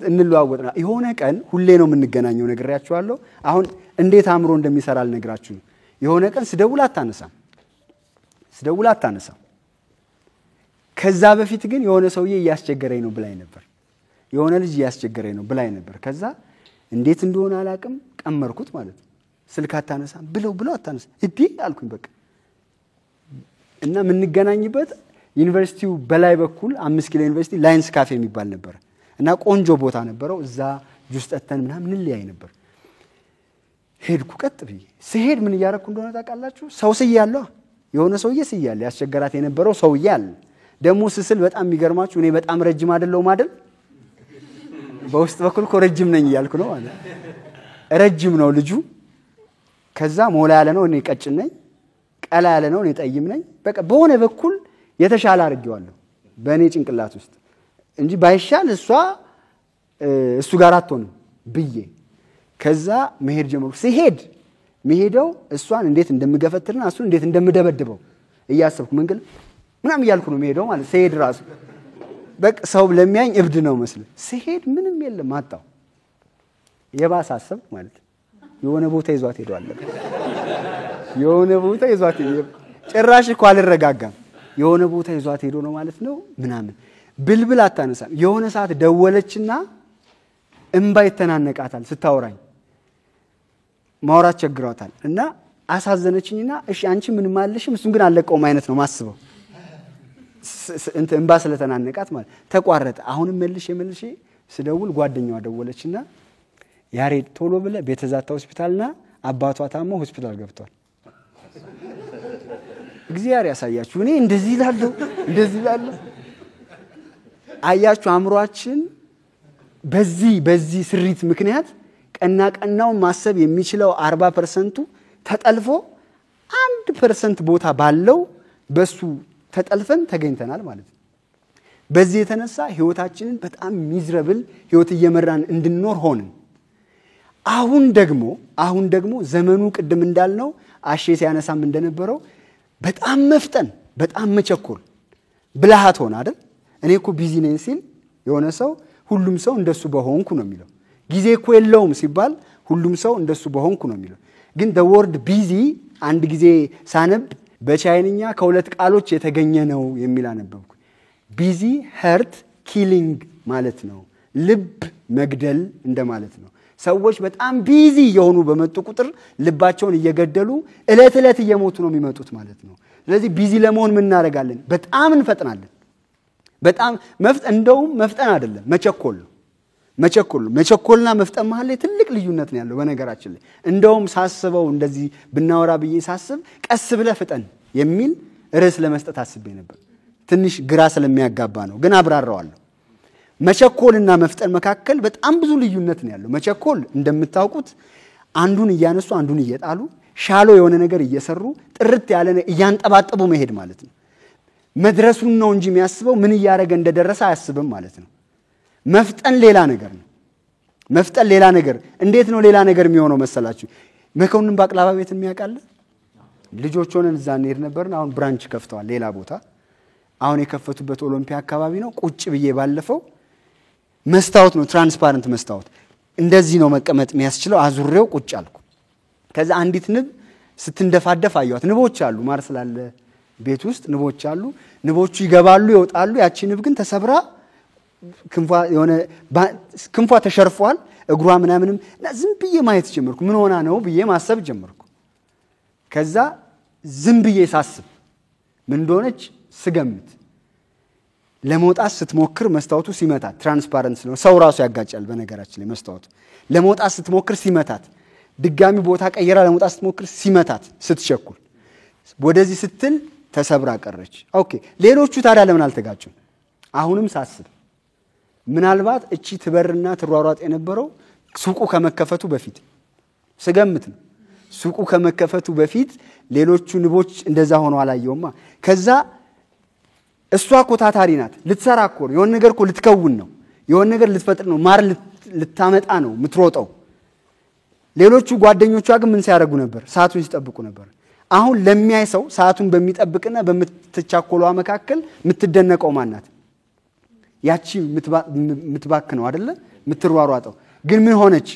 እንለዋወጥና የሆነ ቀን ሁሌ ነው የምንገናኘው ነግሬያችኋለሁ። አሁን እንዴት አምሮ እንደሚሰራ ልነግራችሁ ነው። የሆነ ቀን ስደውል አታነሳም። ከዛ በፊት ግን የሆነ ሰውዬ እያስቸገረኝ ነው ብላኝ ነበር። የሆነ ልጅ እያስቸገረኝ ነው ብላኝ ነበር። ከዛ እንዴት እንደሆነ አላቅም ቀመርኩት ማለት ነው። ስልክ አታነሳም ብለው አታነሳም እዲ አልኩኝ በቃ። እና የምንገናኝበት ዩኒቨርሲቲው በላይ በኩል 5 ኪሎ ዩኒቨርሲቲ ላይንስ ካፌ የሚባል ነበር እና ቆንጆ ቦታ ነበረው። እዛ ጁስ ጠጥተን ምናምን እንለያይ ነበር። ሄድኩ ቀጥ ብዬ። ስሄድ ምን እያደረኩ እንደሆነ ታውቃላችሁ? ሰው ስያለሁ፣ የሆነ ሰውዬ ስያለሁ። ያስቸገራት የነበረው ሰውዬ አለ። ደግሞ ስስል በጣም የሚገርማችሁ እኔ በጣም ረጅም አይደለሁም አይደል? በውስጥ በኩል እኮ ረጅም ነኝ እያልኩ ነው ማለት ረጅም ነው ልጁ። ከዛ ሞላ ያለ ነው፣ እኔ ቀጭን ነኝ። ቀላ ያለ ነው እኔ ጠይም ነኝ በቃ በሆነ በኩል የተሻለ አድርጌዋለሁ በእኔ ጭንቅላት ውስጥ እንጂ ባይሻል እሱ ጋር አትሆንም ብዬ ከዛ መሄድ ጀመርኩ ሲሄድ መሄደው እሷን እንዴት እንደምገፈትርና እሱን እንዴት እንደምደበድበው እያሰብኩ መንገል ምናም እያልኩ ነው መሄደው ማለት ሲሄድ ራሱ በቃ ሰው ለሚያኝ እብድ ነው መስለ ሲሄድ ምንም የለም አጣው የባሰ አሰብኩ ማለት የሆነ ቦታ ይዟት ሄዷል የሆነ ቦታ ይዟት ጭራሽ እኮ አልረጋጋም የሆነ ቦታ ይዟት ሄዶ ነው ማለት ነው ምናምን ብልብል አታነሳም የሆነ ሰዓት ደወለችና እንባ ይተናነቃታል ስታወራኝ ማውራት ቸግሯታል እና አሳዘነችኝና እሺ አንቺ ምን ማለሽም እሱን ግን አለቀውም አይነት ነው ማስበው እንባ ስለተናነቃት ማለት ተቋረጠ አሁንም መልሼ ስደውል ጓደኛዋ ደወለችና ያሬድ ቶሎ ብለ ቤተዛታ ሆስፒታልና አባቷ ታሞ ሆስፒታል ገብቷል እግዚአብሔር ያሳያችሁ እኔ እንደዚህ ይላል አያችሁ አምሯችን በዚህ ስሪት ምክንያት ቀናው ማሰብ የሚችለው 40% ተጠልፎ 1% ቦታ ባለው በሱ ተጠልፈን ተገኝተናል ማለት ነው በዚህ የተነሳ ህይወታችንን በጣም ሚዝረብል ህይወት እየመራን እንድንኖር ሆነን አሁን ደግሞ ዘመኑ ቅድም እንዳልነው አሼ ሲያነሳም እንደነበረው በጣም መፍጠን በጣም መቸኮል ብልሃት ሆነ አይደል እኔ እኮ ቢዚ ነኝ ሲል የሆነ ሰው ሁሉም ሰው እንደሱ በሆንኩ ነው የሚለው ጊዜ እኮ የለውም ሲባል ሁሉም ሰው እንደሱ በሆንኩ ነው የሚለው ግን the word busy አንድ ጊዜ ሳነብ በቻይንኛ ከሁለት ቃሎች የተገኘ ነው የሚል አነበብኩ ቢዚ hurt killing ማለት ነው ልብ መግደል እንደማለት ነው ሰዎች በጣም ቢዚ የሆኑ በመጡ ቁጥር ልባቸውን እየገደሉ እለት እየሞቱ ነው የሚመጡት ማለት ነው ስለዚህ ቢዚ ለመሆን ምን እናደርጋለን በጣም እንፈጥናለን በጣም እንደውም መፍጠን አይደለም መቸኮልና መፍጠን መሃል ላይ ትልቅ ልዩነት ነው ያለው በነገራችን ላይ እንደውም ሳስበው እንደዚህ ብናወራ ብዬ ሳስብ ቀስ ብለ ፍጠን የሚል ርዕስ ለመስጠት አስቤ ነበር ትንሽ ግራ ስለሚያጋባ ነው ግን አብራራዋለሁ መቸኮልና መፍጠን መካከል በጣም ብዙ ልዩነት ነው ያለው መቸኮል እንደምታውቁት አንዱን እያነሱ አንዱን እየጣሉ ሻሎ የሆነ ነገር እየሰሩ ጥርት ያለ እያንጠባጠቡ መሄድ ማለት ነው መድረሱን ነው እንጂ የሚያስበው ምን ያረገ እንደደረሰ አያስብም ማለት ነው መፍጠን ሌላ ነገር እንዴት ነው ሌላ ነገር የሚሆነው መሰላችሁ መኮንን ባቅላባ ቤት የሚያቃለ ልጆች ሆነን እዛ እንሄድ ነበርና አሁን ብራንች ከፍተዋል ሌላ ቦታ አሁን የከፈቱበት ኦሎምፒያ አካባቢ ነው ቁጭ ብዬ ባለፈው መስታወት ነው ትራንስፓረንት መስታወት እንደዚህ ነው መቀመጥ የሚያስችለው አዙሬው ቁጭ አልኩ ከዛ አንዲት ንብ ስትንደፋደፍ አየዋት ንቦች አሉ ማር ስላለ ቤት ውስጥ ንቦች አሉ ንቦቹ ይገባሉ ይወጣሉ ያቺ ንብ ግን ተሰብራ ክንፏ ተሸርፏል እግሯ ምናምንም ዝም ብዬ ማየት ጀመርኩ ምን ሆና ነው ብዬ ማሰብ ጀመርኩ ከዛ ዝም ብዬ ሳስብ ምን እንደሆነች ስገምት ለመውጣት ስትሞክር መስታወቱ ሲመታት ትራንስፓረንት ነው ሰው ራሱ ያጋጫል በነገራችን ላይ መስታወቱ ለመውጣት ስትሞክር ሲመታት ድጋሚ ቦታ ቀየራ ለመውጣት ስትሞክር ሲመታት ስትቸኩል ወደዚህ ስትል ተሰብራ ቀረች ኦኬ ሌሎቹ ታዲያ ለምን አልተጋጩም አሁንም ሳስብ ምናልባት እቺ ትበርና ትሯሯጥ የነበረው ሱቁ ከመከፈቱ በፊት ስገምት ነው ሱቁ ከመከፈቱ በፊት ሌሎቹ ንቦች እንደዛ ሆነው አላየውማ ከዛ እሷ ኮታታሪ ናት ልትሰራ እኮ የሆነ ነገር እኮ ልትከውን ነው የሆነ ነገር ልትፈጥር ነው ማር ልታመጣ ነው ምትሮጠው ሌሎቹ ጓደኞቿ ግን ምን ሲያደርጉ ነበር ሰዓቱን ሲጠብቁ ነበር አሁን ለሚያይ ሰው ሰዓቱን በሚጠብቅና በመተቻኮሏ መካከል ምትደነቀው ማናት ያቺ ምትባክ ነው አይደለ ምትሯሯጠው ግን ምን ሆነች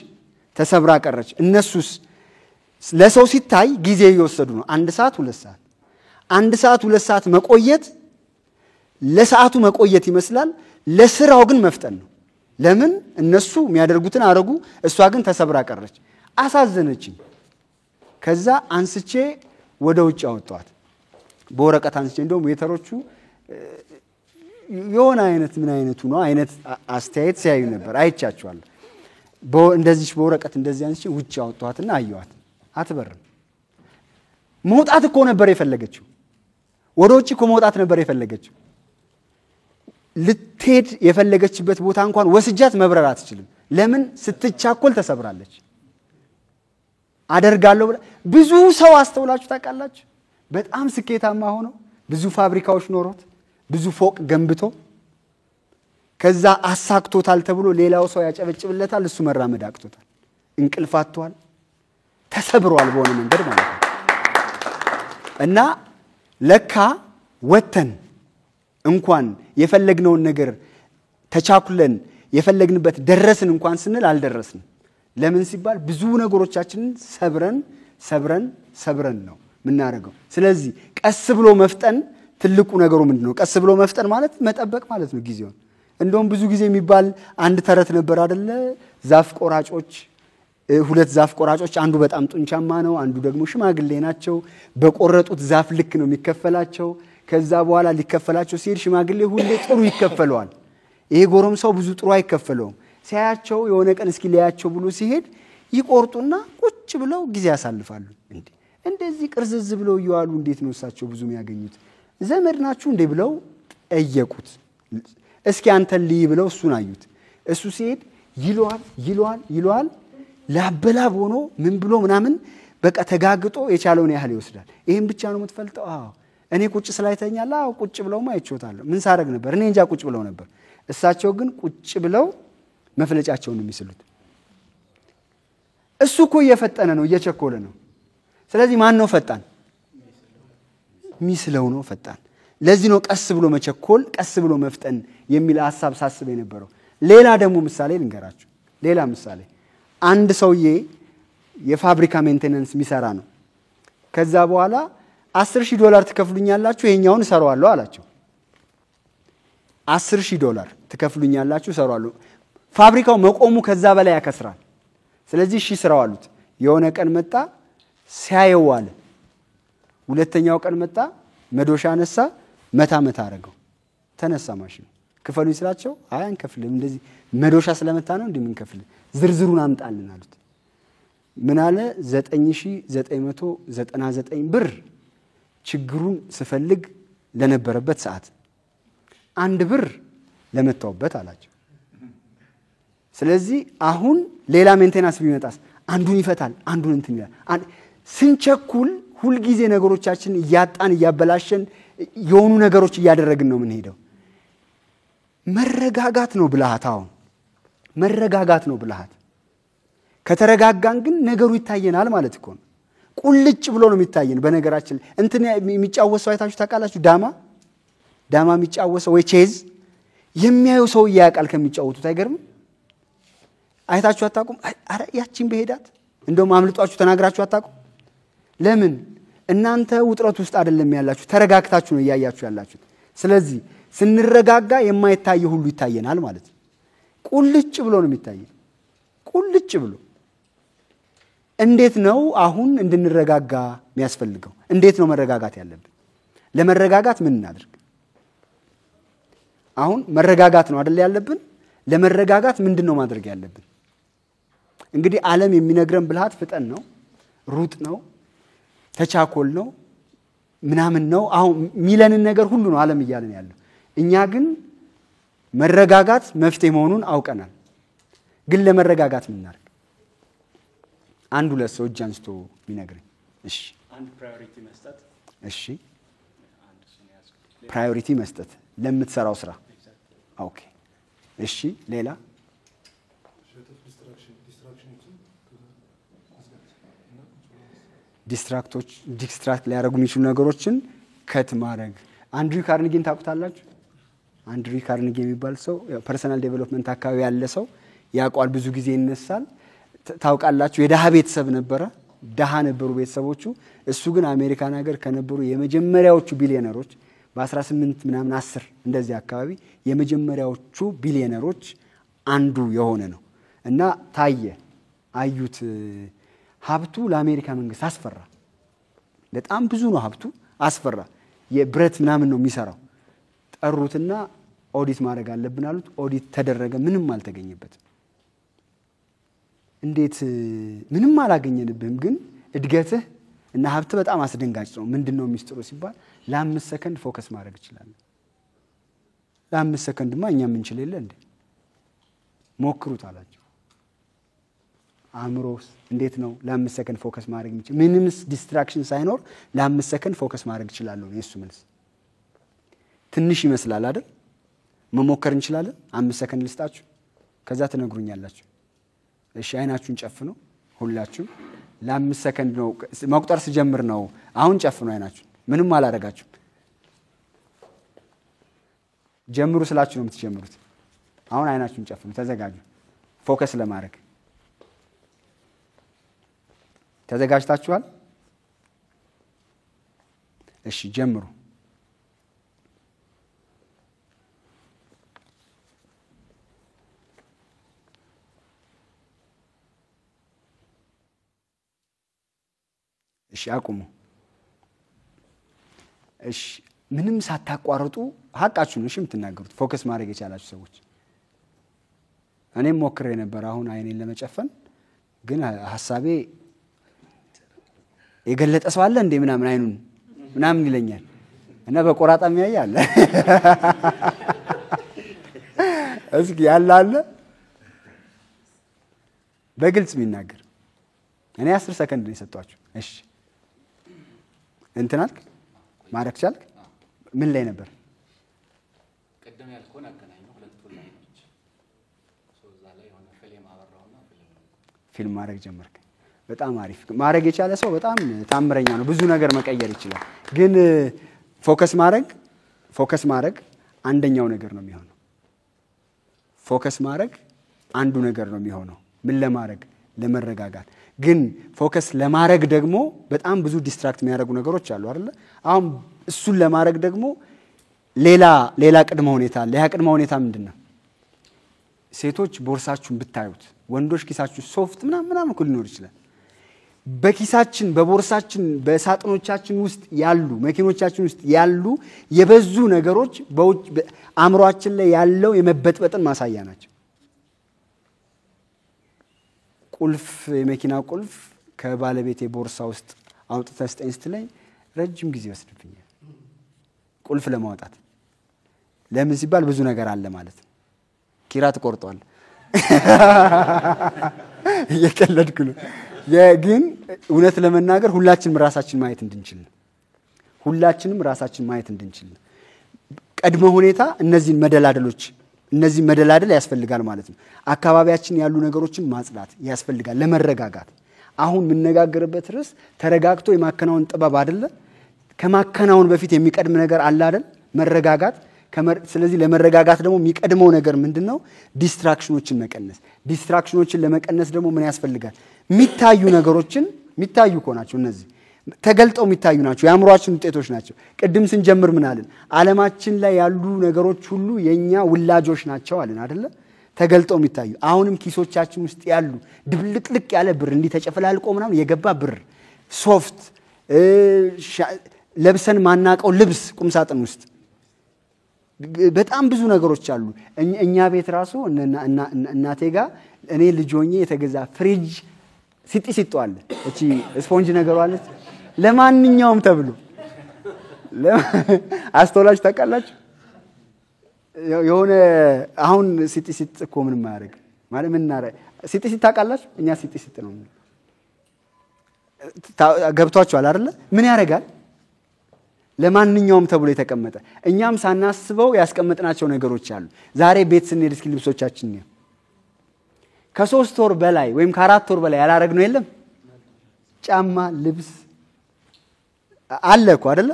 ተሰብራ ቀረች እነሱስ ለሰው ሲታይ ጊዜ እየወሰዱ ነው 1 ሰዓት 2 ሰዓት 1 ሰዓት 2 ሰዓት መቆየት ለሰዓቱ መቆየት ይመስላል ለስራው ግን መፍጠን ነው ለምን እነሱ የሚያደርጉትን አረጉ እሷ ግን ተሰብራ ቀረች አሳዘነችኝ ከዛ አንስቼ ወደ ውጭ አወጣኋት በወረቀት አንስቼ እንደውም ዌተሮቹ የሆነ አይነት ምን አይነቱ ነው አይነት አስተያየት ሲያዩ ነበር አይቻቸዋለሁ እንደዚህ በወረቀት እንደዚህ አንስቼ ውጭ አወጣኋትና አየኋት አትበርም መውጣት እኮ ነበር የፈለገችው ወደ ውጭ እኮ መውጣት ነበር የፈለገችው ልትሄድ የፈለገችበት ቦታ እንኳን ወስጃት መብረር አትችልም ለምን ስትቻኮል ተሰብራለች አደርጋለሁ ብዙ ሰው አስተውላችሁ ታውቃላችሁ በጣም ስኬታማ ሆኖ ብዙ ፋብሪካዎች ኖሮት ብዙ ፎቅ ገንብቶ ከዛ አሳክቶታል ተብሎ ሌላው ሰው ያጨበጭብለታል፣ እሱ መራመድ አቅቶታል፣ እንቅልፍ አጥቷል፣ ተሰብሯል በሆነ መንገድ ማለት ነው። እና ለካ ወተን እንኳን የፈለግነውን ነገር ተቻኩለን የፈለግንበት ደረስን እንኳን ስንል አልደረስንም። ለምን ሲባል ብዙ ነገሮቻችንን ሰብረን ነው ምናረገው። ስለዚህ ቀስ ብሎ መፍጠን ትልቁ ነገሩ ምንድነው? ቀስ ብሎ መፍጠን ማለት መጠበቅ ማለት ነው ጊዜውን። እንደውም ብዙ ጊዜ የሚባል አንድ ተረት ነበር አይደለ? ዛፍ ቆራጮች ሁለት ዛፍ ቆራጮች፣ አንዱ በጣም ጡንቻማ ነው፣ አንዱ ደግሞ ሽማግሌ ናቸው። በቆረጡት ዛፍ ልክ ነው የሚከፈላቸው። ከዛ በኋላ ሊከፈላቸው ሲሄድ ሽማግሌ ሁሌ ጥሩ ይከፈለዋል፣ ይሄ ጎረምሳው ብዙ ጥሩ አይከፈለውም። ሲያያቸው የሆነ ቀን እስኪ ሊያያቸው ብሎ ሲሄድ ይቆርጡና ቁጭ ብለው ጊዜ ያሳልፋሉ። እንደዚህ ቅርዝዝ ብለው እየዋሉ እንዴት ነው እሳቸው ብዙ የሚያገኙት? ዘመድ ናችሁ እንዴ ብለው ጠየቁት። እስኪ አንተን ልይ ብለው እሱን አዩት። እሱ ሲሄድ ይለዋል ላበላብ ሆኖ ምን ብሎ ምናምን በቃ ተጋግጦ የቻለውን ያህል ይወስዳል። ይሄን ብቻ ነው የምትፈልጠው? አዎ። እኔ ቁጭ ስላይተኛል? አዎ። ቁጭ ብለውማ አይቾታለሁ። ምን ሳረግ ነበር? እኔ እንጃ ቁጭ ብለው ነበር። እሳቸው ግን ቁጭ ብለው መፍለጫቸውን የሚስሉት። እሱ እኮ እየፈጠነ ነው፣ እየቸኮለ ነው። ስለዚህ ማን ነው ፈጣን? ሚስለው ነው ፈጣን። ለዚህ ነው ቀስ ብሎ መቸኮል፣ ቀስ ብሎ መፍጠን የሚል ሐሳብ ሳስብ የነበረው። ሌላ ደግሞ ምሳሌ ልንገራችሁ። ሌላ ምሳሌ አንድ ሰውዬ የፋብሪካ ሜንቴናንስ የሚሰራ ነው። ከዛ በኋላ $10,000 ትከፍሉኛላችሁ ይሄኛውን እሰራዋለሁ አላቸው። $10,000 ትከፍሉኛላችሁ እሰራዋለሁ። ፋብሪካው መቆሙ ከዛ በላይ ያከስራል። ስለዚህ እሺ ስራው አሉት። የሆነ ቀን መጣ፣ ሲያየው ዋለ። ሁለተኛው ቀን መጣ፣ መዶሻ አነሳ፣ መታ አረገው። ተነሳ ማሽኑ። ክፈሉኝ ስላቸው አይ አንከፍልም፣ እንደዚህ መዶሻ ስለመታ ነው እንደምንከፍል፣ ዝርዝሩን አምጣልን አሉት። ምን አለ? 9,999 ብር ችግሩን ስፈልግ ለነበረበት ሰዓት 1 ብር ለመታውበት አላቸው። ስለዚህ አሁን ሌላ ሜንቴናንስ ቢመጣስ አንዱን ይፈታል፣ አንዱን እንትን ይላል። ስንቸኩል ሁልጊዜ ነገሮቻችን እያጣን እያበላሸን የሆኑ ነገሮች እያደረግን ነው የምንሄደው። መረጋጋት ነው ብልሃት። አሁን መረጋጋት ነው ብልሃት። ከተረጋጋን ግን ነገሩ ይታየናል ማለት እኮ ነው። ቁልጭ ብሎ ነው የሚታየን። በነገራችን እንትን የሚጫወሰው አይታችሁ ታውቃላችሁ? ዳማ የሚጫወሰው ወይ ቼዝ የሚያየው ሰው ያውቃል ከሚጫወቱት። አይገርም? አይታችሁ አታውቁም? አረ ያቺን በሄዳት እንደውም አምልጧችሁ ተናግራችሁ አታውቁም? ለምን? እናንተ ውጥረት ውስጥ አይደለም ያላችሁ፣ ተረጋግታችሁ ነው እያያችሁ ያላችሁት። ስለዚህ ስንረጋጋ የማይታየው ሁሉ ይታየናል ማለት ነው። ቁልጭ ብሎ ነው የሚታየን። ቁልጭ ብሎ እንዴት ነው አሁን እንድንረጋጋ የሚያስፈልገው? እንዴት ነው መረጋጋት ያለብን? ለመረጋጋት ምን እናድርግ? አሁን መረጋጋት ነው አይደል ያለብን? ለመረጋጋት ምንድነው ማድረግ ያለብን? እንግዲህ ዓለም የሚነግረን ብልሃት ፍጠን ነው፣ ሩጥ ነው፣ ተቻኮል ነው፣ ምናምን ነው። አሁን ሚለንን ነገር ሁሉ ነው ዓለም እያለን ያለው። እኛ ግን መረጋጋት መፍትሄ መሆኑን አውቀናል። ግን ለመረጋጋት ምን እናድርግ? አንድ ሁለት ሰው እጅ አንስቶ ቢነግረኝ። እሺ፣ አንድ ፕራዮሪቲ መስጠት። እሺ፣ ፕራዮሪቲ መስጠት ለምትሰራው ስራ። ኦኬ። እሺ፣ ሌላ? ዲስትራክት ሊያደርጉ የሚችሉ ነገሮችን ከት ማድረግ። አንድሪው ካርኒጊን ታውቁታላችሁ? አንድሪው ካርኒጊ የሚባል ሰው ፐርሰናል ዴቨሎፕመንት አካባቢ ያለ ሰው ያቋል። ብዙ ጊዜ ይነሳል። ታውቃላችሁ? የደሃ ቤተሰብ ነበረ። ደሃ ነበሩ ቤተሰቦቹ። እሱ ግን አሜሪካን ሀገር ከነበሩ የመጀመሪያዎቹ ቢሊዮነሮች በ18 ምናምን 10 እንደዚህ አካባቢ የመጀመሪያዎቹ ቢሊዮነሮች አንዱ የሆነ ነው እና ታየ። አዩት። ሀብቱ ለአሜሪካ መንግስት አስፈራ። በጣም ብዙ ነው ሀብቱ፣ አስፈራ። የብረት ምናምን ነው የሚሰራው። ጠሩትና ኦዲት ማድረግ አለብን አሉት። ኦዲት ተደረገ። ምንም አልተገኘበትም። እንዴት ምንም አላገኘንብህም፣ ግን እድገትህ እና ሀብት በጣም አስደንጋጭ ነው። ምንድነው ሚስጥሩ ሲባል ለ5 ሰከንድ ፎከስ ማድረግ ይችላል። ለ5 ሰከንድማ እኛ ምን እንችል የለ እንዴ? ሞክሩት አላቸው። አእምሮስ እንዴት ነው ለ5 ሰከንድ ፎከስ ማድረግ የሚችል? ምንም ዲስትራክሽን ሳይኖር ለ5 ሰከንድ ፎከስ ማድረግ እችላለሁ ነው የሱ መልስ። ትንሽ ይመስላል አይደል? መሞከር እንችላለን። 5 ሰከንድ ልስጣችሁ፣ ከዛ ትነግሩኛላችሁ። እሺ አይናችሁን ጨፍኑ ሁላችሁም። ለ5 ሰከንድ ነው መቁጠር ሲጀምር ነው። አሁን ጨፍኑ አይናችሁን። ምንም አላረጋችሁም። ጀምሩ ስላችሁ ነው የምትጀምሩት። አሁን አይናችሁን ጨፍኑ፣ ተዘጋጁ ፎከስ ለማድረግ። ተዘጋጅታችኋል? እሺ ጀምሩ። እሺ አቁሙ። እሺ ምንም ሳታቋርጡ ሀቃችሁ ነው እሺ የምትናገሩት ፎከስ ማድረግ የቻላችሁ ሰዎች። እኔም ሞክሬ ነበር አሁን አይኔን ለመጨፈን፣ ግን ሐሳቤ የገለጠ ሰው አለ እንዴ ምናምን አይኑን ምናምን ይለኛል እና በቆራጣም ያያል። እስኪ ያላለ በግልጽ የሚናገር እኔ 10 ሰከንድ ነው የሰጧችሁ። እሺ እንትን አልክ ማድረግ ቻልክ? ምን ላይ ነበር? ቀደም ያልከውን አገናኘው ሁለቱ ላይኖች ሶዛ ላይ ሆነ ፊልም አበራውና ፊልም ማድረግ ጀመርክ። በጣም አሪፍ። ማድረግ የቻለ ሰው በጣም ታምረኛ ነው። ብዙ ነገር መቀየር ይችላል። ግን ፎከስ ማድረግ አንደኛው ነገር ነው የሚሆነው። ፎከስ ማድረግ አንዱ ነገር ነው የሚሆነው። ምን ለማድረግ? ለመረጋጋት። ግን ፎከስ ለማድረግ ደግሞ በጣም ብዙ ዲስትራክት የሚያደርጉ ነገሮች አሉ አይደል? አሁን እሱን ለማድረግ ደግሞ ሌላ ቅድመ ሁኔታ አለ። ያ ቅድመ ሁኔታ ምንድነው? ሴቶች ቦርሳችሁን ብታዩት፣ ወንዶች ኪሳችሁ ሶፍት ምናምን እኮ ሊኖር ይችላል። በኪሳችን በቦርሳችን በሳጥኖቻችን ውስጥ ያሉ መኪኖቻችን ውስጥ ያሉ የበዙ ነገሮች በውጭ አእምሮአችን ላይ ያለው የመበጥበጥን ማሳያ ናቸው። ቁልፍ የመኪና ቁልፍ ከባለቤቴ ቦርሳ ውስጥ አውጥተህ ስጠኝ ስትለኝ ረጅም ጊዜ ወስድብኛል ቁልፍ ለማውጣት። ለምን ሲባል ብዙ ነገር አለ ማለት ነው። ኪራ ትቆርጧል። እየቀለድኩ ነው። ግን እውነት ለመናገር ሁላችንም ራሳችን ማየት እንድንችል ነው። ሁላችንም ራሳችን ማየት እንድንችል ነው። ቀድመ ሁኔታ እነዚህ መደላደል ያስፈልጋል ማለት ነው። አካባቢያችን ያሉ ነገሮችን ማጽዳት ያስፈልጋል ለመረጋጋት። አሁን የምንነጋገርበት ርዕስ ተረጋግቶ የማከናወን ጥበብ አይደለ? ከማከናወን በፊት የሚቀድም ነገር አለ አይደል? መረጋጋት። ስለዚህ ለመረጋጋት ደግሞ የሚቀድመው ነገር ምንድነው? ዲስትራክሽኖችን መቀነስ። ዲስትራክሽኖችን ለመቀነስ ደግሞ ምን ያስፈልጋል? የሚታዩ ነገሮችን የሚታዩ እኮ ናቸው እነዚህ ተገልጠው የሚታዩ ናቸው። የአእምሮአችን ውጤቶች ናቸው። ቅድም ስንጀምር ምን አለን? ዓለማችን ላይ ያሉ ነገሮች ሁሉ የኛ ውላጆች ናቸው አለን አይደለ? ተገልጠው የሚታዩ አሁንም ኪሶቻችን ውስጥ ያሉ ድብልቅልቅ ያለ ብር እንዲህ ተጨፈላልቆ ምናምን የገባ ብር፣ ሶፍት ለብሰን ማናቀው ልብስ ቁምሳጥን ውስጥ በጣም ብዙ ነገሮች አሉ። እኛ ቤት ራሱ እናቴ ጋር እኔ ልጅ ሆኜ የተገዛ ፍሪጅ ሲጥ አለ። እቺ ስፖንጅ ነገር አለች ለማንኛውም ተብሎ አስተውላችሁ ታውቃላችሁ? የሆነ አሁን ሲጥ እኮ ምንም ማያደርግ ማለት ምን እናረ ሲጥ ታውቃላችሁ? እኛ ሲጥ ነው ገብቷችኋል አይደለ? ምን ያደርጋል? ለማንኛውም ተብሎ የተቀመጠ እኛም ሳናስበው ያስቀመጥናቸው ነገሮች አሉ። ዛሬ ቤት ስንሄድ እስኪ ልብሶቻችን ነው ከ3 ወር በላይ ወይም ከ4 ወር በላይ ያላረግነው የለም? ጫማ፣ ልብስ አለ እኮ አይደለ?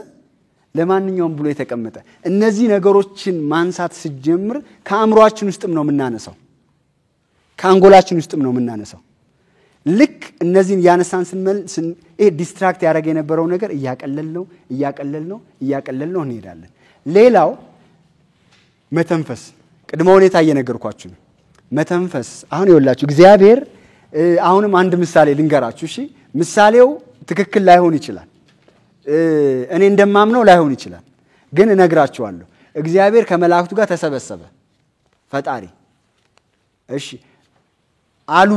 ለማንኛውም ብሎ የተቀመጠ እነዚህ ነገሮችን ማንሳት ሲጀምር ከአእምሮአችን ውስጥም ነው የምናነሳው፣ ከአንጎላችን ውስጥም ነው የምናነሳው። ልክ እነዚህን ያነሳን ይሄ ዲስትራክት ያደረገ የነበረው ነገር እያቀለልነው እንሄዳለን። ሌላው መተንፈስ፣ ቅድመ ሁኔታ እየነገርኳችሁ ነው። መተንፈስ አሁን ይኸውላችሁ እግዚአብሔር አሁንም አንድ ምሳሌ ልንገራችሁ። እሺ ምሳሌው ትክክል ላይሆን ይችላል፣ እኔ እንደማምነው ላይሆን ይችላል፣ ግን እነግራችኋለሁ። እግዚአብሔር ከመላእክቱ ጋር ተሰበሰበ ፈጣሪ። እሺ አሉ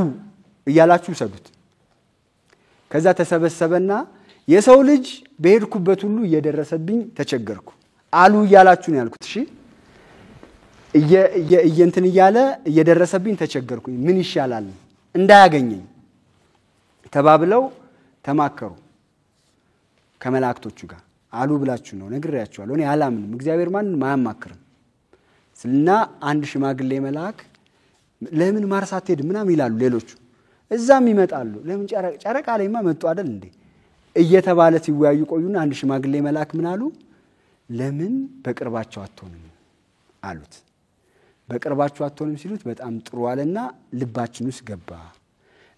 እያላችሁ ሰዱት። ከዛ ተሰበሰበና የሰው ልጅ በሄድኩበት ሁሉ እየደረሰብኝ ተቸገርኩ አሉ እያላችሁ ነው ያልኩት። እሺ እየንትን እያለ እየደረሰብኝ ተቸገርኩኝ፣ ምን ይሻላል እንዳያገኘኝ ተባብለው ተማከሩ ከመላእክቶቹ ጋር አሉ ብላችሁ ነው ነግሬያችኋለሁ እኔ አላምንም እግዚአብሔር ማንንም አያማክርም ስልና አንድ ሽማግሌ መልአክ ለምን ማርስ አትሄድም ምናምን ይላሉ ሌሎቹ እዛም ይመጣሉ ለምን ጨረቃ ላይማ መጡ አይደል እንዴ እየተባለ ሲወያዩ ቆዩና አንድ ሽማግሌ መልአክ ምን አሉ ለምን በቅርባቸው አትሆንም አሉት በቅርባቸው አትሆንም ሲሉት በጣም ጥሩ አለና ልባችን ውስጥ ገባ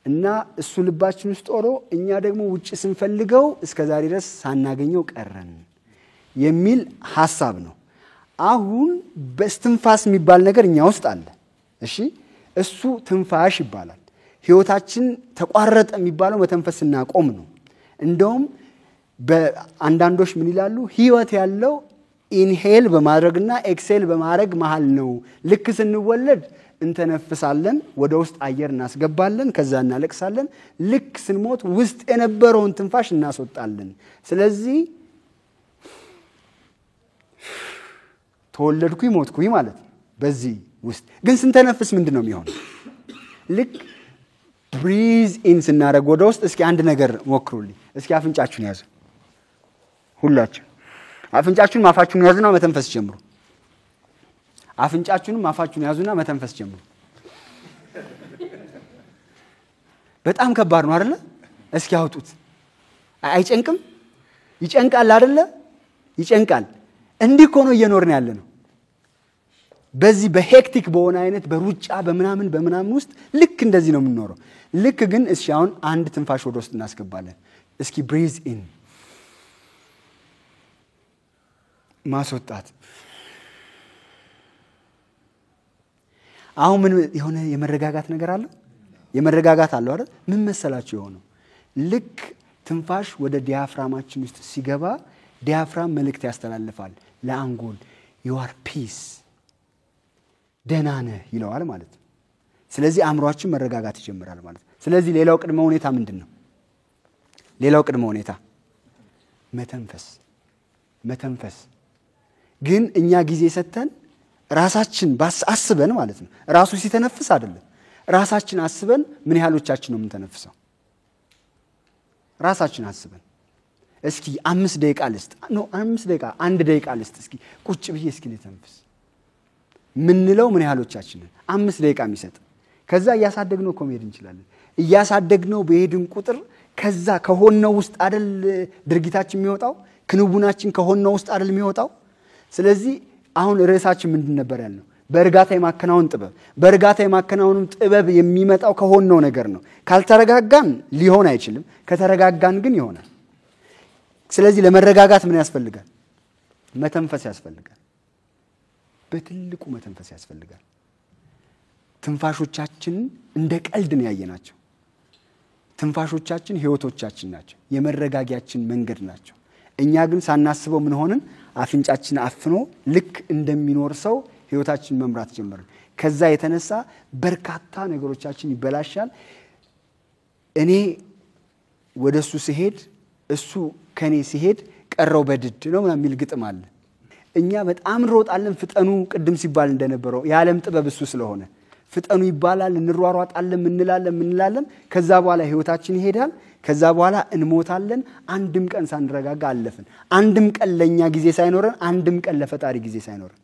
እና እሱ ልባችን ውስጥ ጦሮ እኛ ደግሞ ውጪ ስንፈልገው እስከዛሬ ድረስ ሳናገኘው ቀረን የሚል ሐሳብ ነው አሁን በስትንፋስ የሚባል ነገር እኛ ውስጥ አለ እሺ እሱ ትንፋሽ ይባላል ህይወታችን ተቋረጠ የሚባለው መተንፈስ እናቆም ነው እንደውም በአንዳንዶች ምን ይላሉ ህይወት ያለው ኢንሄል በማድረግና ኤክሴል በማድረግ መሃል ነው ልክ ስንወለድ እንተነፍሳለን ወደ ውስጥ አየር እናስገባለን ከዛ እናለቅሳለን ልክ ስንሞት ውስጥ የነበረውን ትንፋሽ እናስወጣለን ስለዚህ ተወለድኩኝ ሞትኩኝ ማለት በዚህ ውስጥ ግን ስንተነፍስ ምንድነው የሚሆነው ልክ ብሪዝ ኢን ስናደርግ ወደ ውስጥ እስኪ አንድ ነገር ሞክሩልኝ እስኪ አፍንጫችሁን ያዙ ሁላችሁ አፍንጫችሁን ማፋችሁን ያዙና መተንፈስ ጀምሩ አፍንጫችሁን ማፋችሁን ያዙና መተንፈስ ጀምሩ በጣም ከባድ ነው አይደል እስኪ አውጡት አይጨንቅም ይጨንቃል አይደል ይጨንቃል እንዲህ ሆኖ እየኖርን ያለ ነው በዚህ በሄክቲክ በሆነ አይነት በሩጫ በምናምን ውስጥ ልክ እንደዚህ ነው የምንኖረው ልክ ግን እሺ አሁን አንድ ትንፋሽ ወደ ውስጥ እናስገባለን እስኪ ብሪዝ ኢን ማስወጣት አሁን ምን የሆነ የመረጋጋት ነገር አለ የመረጋጋት አለ አይደል ምን መሰላችሁ የሆነው ልክ ትንፋሽ ወደ ዲያፍራማችን ውስጥ ሲገባ ዲያፍራም መልእክት ያስተላልፋል ለአንጎል you are peace ደህና ነህ ይለዋል ማለት ነው ስለዚህ አእምሮአችን መረጋጋት ይጀምራል ማለት ነው ስለዚህ ሌላው ቅድመ ሁኔታ ምንድነው ሌላው ቅድመ ሁኔታ መተንፈስ ግን እኛ ጊዜ ሰተን ራሳችን አስበን ማለት ነው ራሱ ሲተነፍስ አይደለም ራሳችን አስበን ምን ያህሎቻችን ነው የምንተነፍሰው ራሳችን አስበን እስኪ 5 ደቂቃ ልስጥ ነው 5 ደቂቃ 1 ደቂቃ ልስጥ እስኪ ቁጭ ብዬ እስኪ ልተንፍስ ምንለው ምን ያህሎቻችን 5 ደቂቃ የሚሰጥ ከዛ ያሳደግነው ኮሜዲ እንችላለን ያሳደግነው በሄድን ቁጥር ከዛ ከሆነው ውስጥ አይደል ድርጊታችን የሚወጣው ክንውናችን ከሆነው ውስጥ አይደል የሚወጣው ስለዚህ አሁን ርዕሳችን ምንድን ነበር ያልነው በእርጋታ የማከናወን ጥበብ በእርጋታ የማከናወን ጥበብ የሚመጣው ከሆነው ነገር ነው ካልተረጋጋን ሊሆን አይችልም ከተረጋጋን ግን ይሆናል ስለዚህ ለመረጋጋት ምን ያስፈልጋል መተንፈስ ያስፈልጋል በትልቁ መተንፈስ ያስፈልጋል ትንፋሾቻችን እንደ ቀልድ ነው ያየናቸው ትንፋሾቻችን ህይወቶቻችን ናቸው የመረጋጋያችን መንገድ ናቸው እኛ ግን ሳናስበው ምን ሆነን አፍንጫችን አፍኖ ልክ እንደሚኖር ሰው ህይወታችን መምራት ጀመርን ከዛ የተነሳ በርካታ ነገሮቻችን ይበላሻል እኔ ወደሱ ሲሄድ እሱ ከኔ ሲሄድ ቀረው በድድ ነው ምናምን የሚል ግጥም አለ እኛ በጣም ሮጣለን ፍጠኑ ቅድም ሲባል እንደነበረው የዓለም ጥበብ እሱ ስለሆነ ፍጠኑ ይባላል እንሯሯጣለን እንላለን ከዛ በኋላ ህይወታችን ይሄዳል ከዛ በኋላ እንሞታለን አንድም ቀን ሳንረጋጋ አለፈን አንድም ቀን ለኛ ጊዜ ሳይኖረን አንድም ቀን ለፈጣሪ ጊዜ ሳይኖረን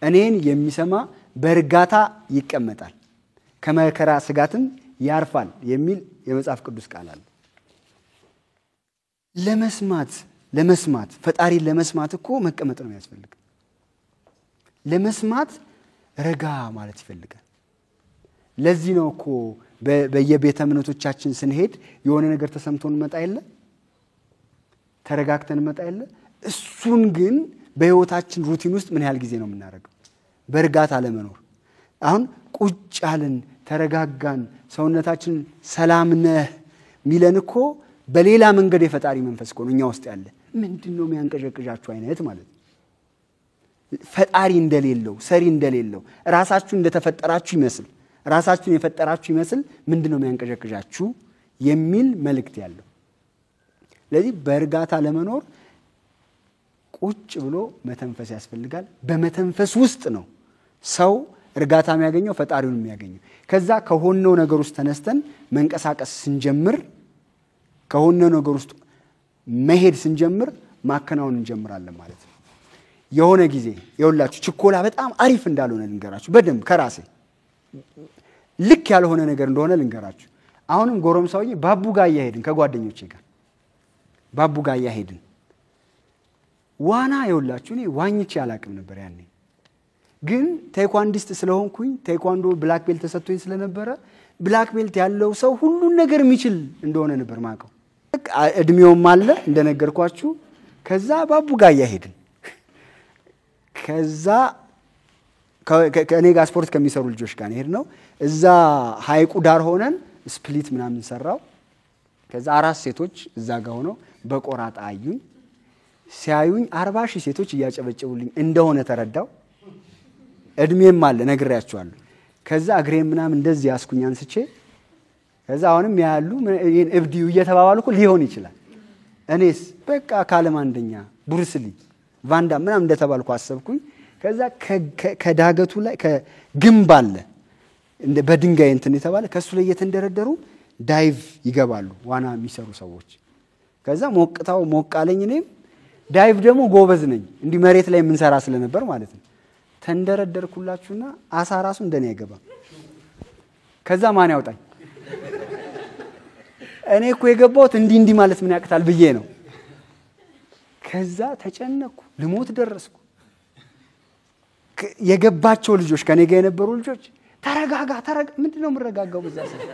እኔን የሚሰማ በእርጋታ ይቀመጣል ከመከራ ስጋትም ያርፋል የሚል የመጽሐፍ ቅዱስ ቃል አለ ለመስማት ፈጣሪ ለመስማት እኮ መቀመጥ ነው የሚያስፈልግ ለመስማት ረጋ ማለት ይፈልጋል ለዚህ ነው እኮ በየቤተ እምነቶቻችን ስንሄድ የሆነ ነገር ተሰምቶን መጣ አይደለ ተረጋግተን መጣ አይደለ እሱን ግን በህይወታችን ሩቲን ውስጥ ምን ያህል ጊዜ ነው የምናደርገው በእርጋታ ለመኖር አሁን ቁጭ ያልን ተረጋጋን ሰውነታችን ሰላም ነህ ሚለን እኮ በሌላ መንገድ የፈጣሪ መንፈስ እኮ ነው እኛ ውስጥ ያለ ምንድነው የሚያንቀዠቅዣችሁ አይነት ማለት ፈጣሪ እንደሌለው ሰሪ እንደሌለው ራሳችሁ እንደተፈጠራችሁ ይመስል ራሳችሁን የፈጠራችሁ ይመስል ምንድነው የሚያንቀዠቅዣችሁ የሚል መልእክት ያለው ስለዚህ በእርጋታ ለመኖር ቁጭ ብሎ መተንፈስ ያስፈልጋል በመተንፈስ ውስጥ ነው ሰው እርጋታ የሚያገኘው ፈጣሪውን የሚያገኘው። ከዛ ከሆነው ነገር ውስጥ ተነስተን መንቀሳቀስ ስንጀምር ከሆነው ነገር ውስጥ መሄድ ስንጀምር ማከናወን እንጀምራለን ማለት ነው። የሆነ ጊዜ ይኸውላችሁ ችኮላ በጣም አሪፍ እንዳልሆነ ልንገራችሁ በደንብ ከራሴ ልክ ያልሆነ ነገር እንደሆነ ልንገራችሁ። አሁንም ጎረምሳውኝ ባቡ ጋር እያሄድን ከጓደኞቼ ጋር ባቡ ጋር እያሄድን ዋና ይኸውላችሁ እኔ ዋኝቼ አላቅም ነበር ያኔ። ግን ቴኳንዲስት ስለሆንኩኝ ቴኳንዶ ብላክ ቤልት ተሰጥቶኝ ስለነበረ ብላክ ቤልት ያለው ሰው ሁሉን ነገር የሚችል እንደሆነ ነበር ማቀው። እድሜውም አለ እንደነገርኳችሁ። ከዛ ባቡ ጋር እያሄድን ከዛ ከኔ ጋር ስፖርት ከሚሰሩ ልጆች ጋር ሄድነው። እዛ ሐይቁ ዳር ሆነን ስፕሊት ምናምን ሰራው። ከዛ 4 ሴቶች እዛ ጋር ሆነው በቆራጣ አዩኝ። ሲያዩኝ 40,000 ሴቶች እያጨበጨቡልኝ እንደሆነ ተረዳው። እድሜም አለ ነግሬያቸዋለሁ። ከዛ እግሬም ምናምን እንደዚህ ያስኩኝ አንስቼ ከዛ አሁንም ያሉ ይሄን እብዲው እየተባባልኩ ሊሆን ይችላል። እኔስ በቃ ካለም አንደኛ ብሩስሊ ቫንዳ ምናምን እንደተባልኩ አሰብኩኝ። ከዛ ከዳገቱ ላይ ከግንብ አለ እንደ በድንጋይ እንትን የተባለ ከሱ ላይ እየተንደረደሩ ዳይቭ ይገባሉ ዋና የሚሰሩ ሰዎች። ከዛ ሞቅታው ሞቃለኝ። እኔም ዳይቭ ደግሞ ጎበዝ ነኝ እንዲህ መሬት ላይ የምንሰራ ስለነበር ማለት ነው። ተንደረደርኩላችሁና አሳ ራሱ እንደኔ አይገባ። ከዛ ማን ያውጣኝ? እኔ እኮ የገባሁት እንዲህ ማለት ምን ያቅታል ብዬ ነው። ከዛ ተጨነኩ፣ ልሞት ደረስኩ። የገባቸው ልጆች ከኔ ጋር የነበሩ ልጆች ተረጋጋ ምንድነው የምረጋጋው በዛ ሰዓት?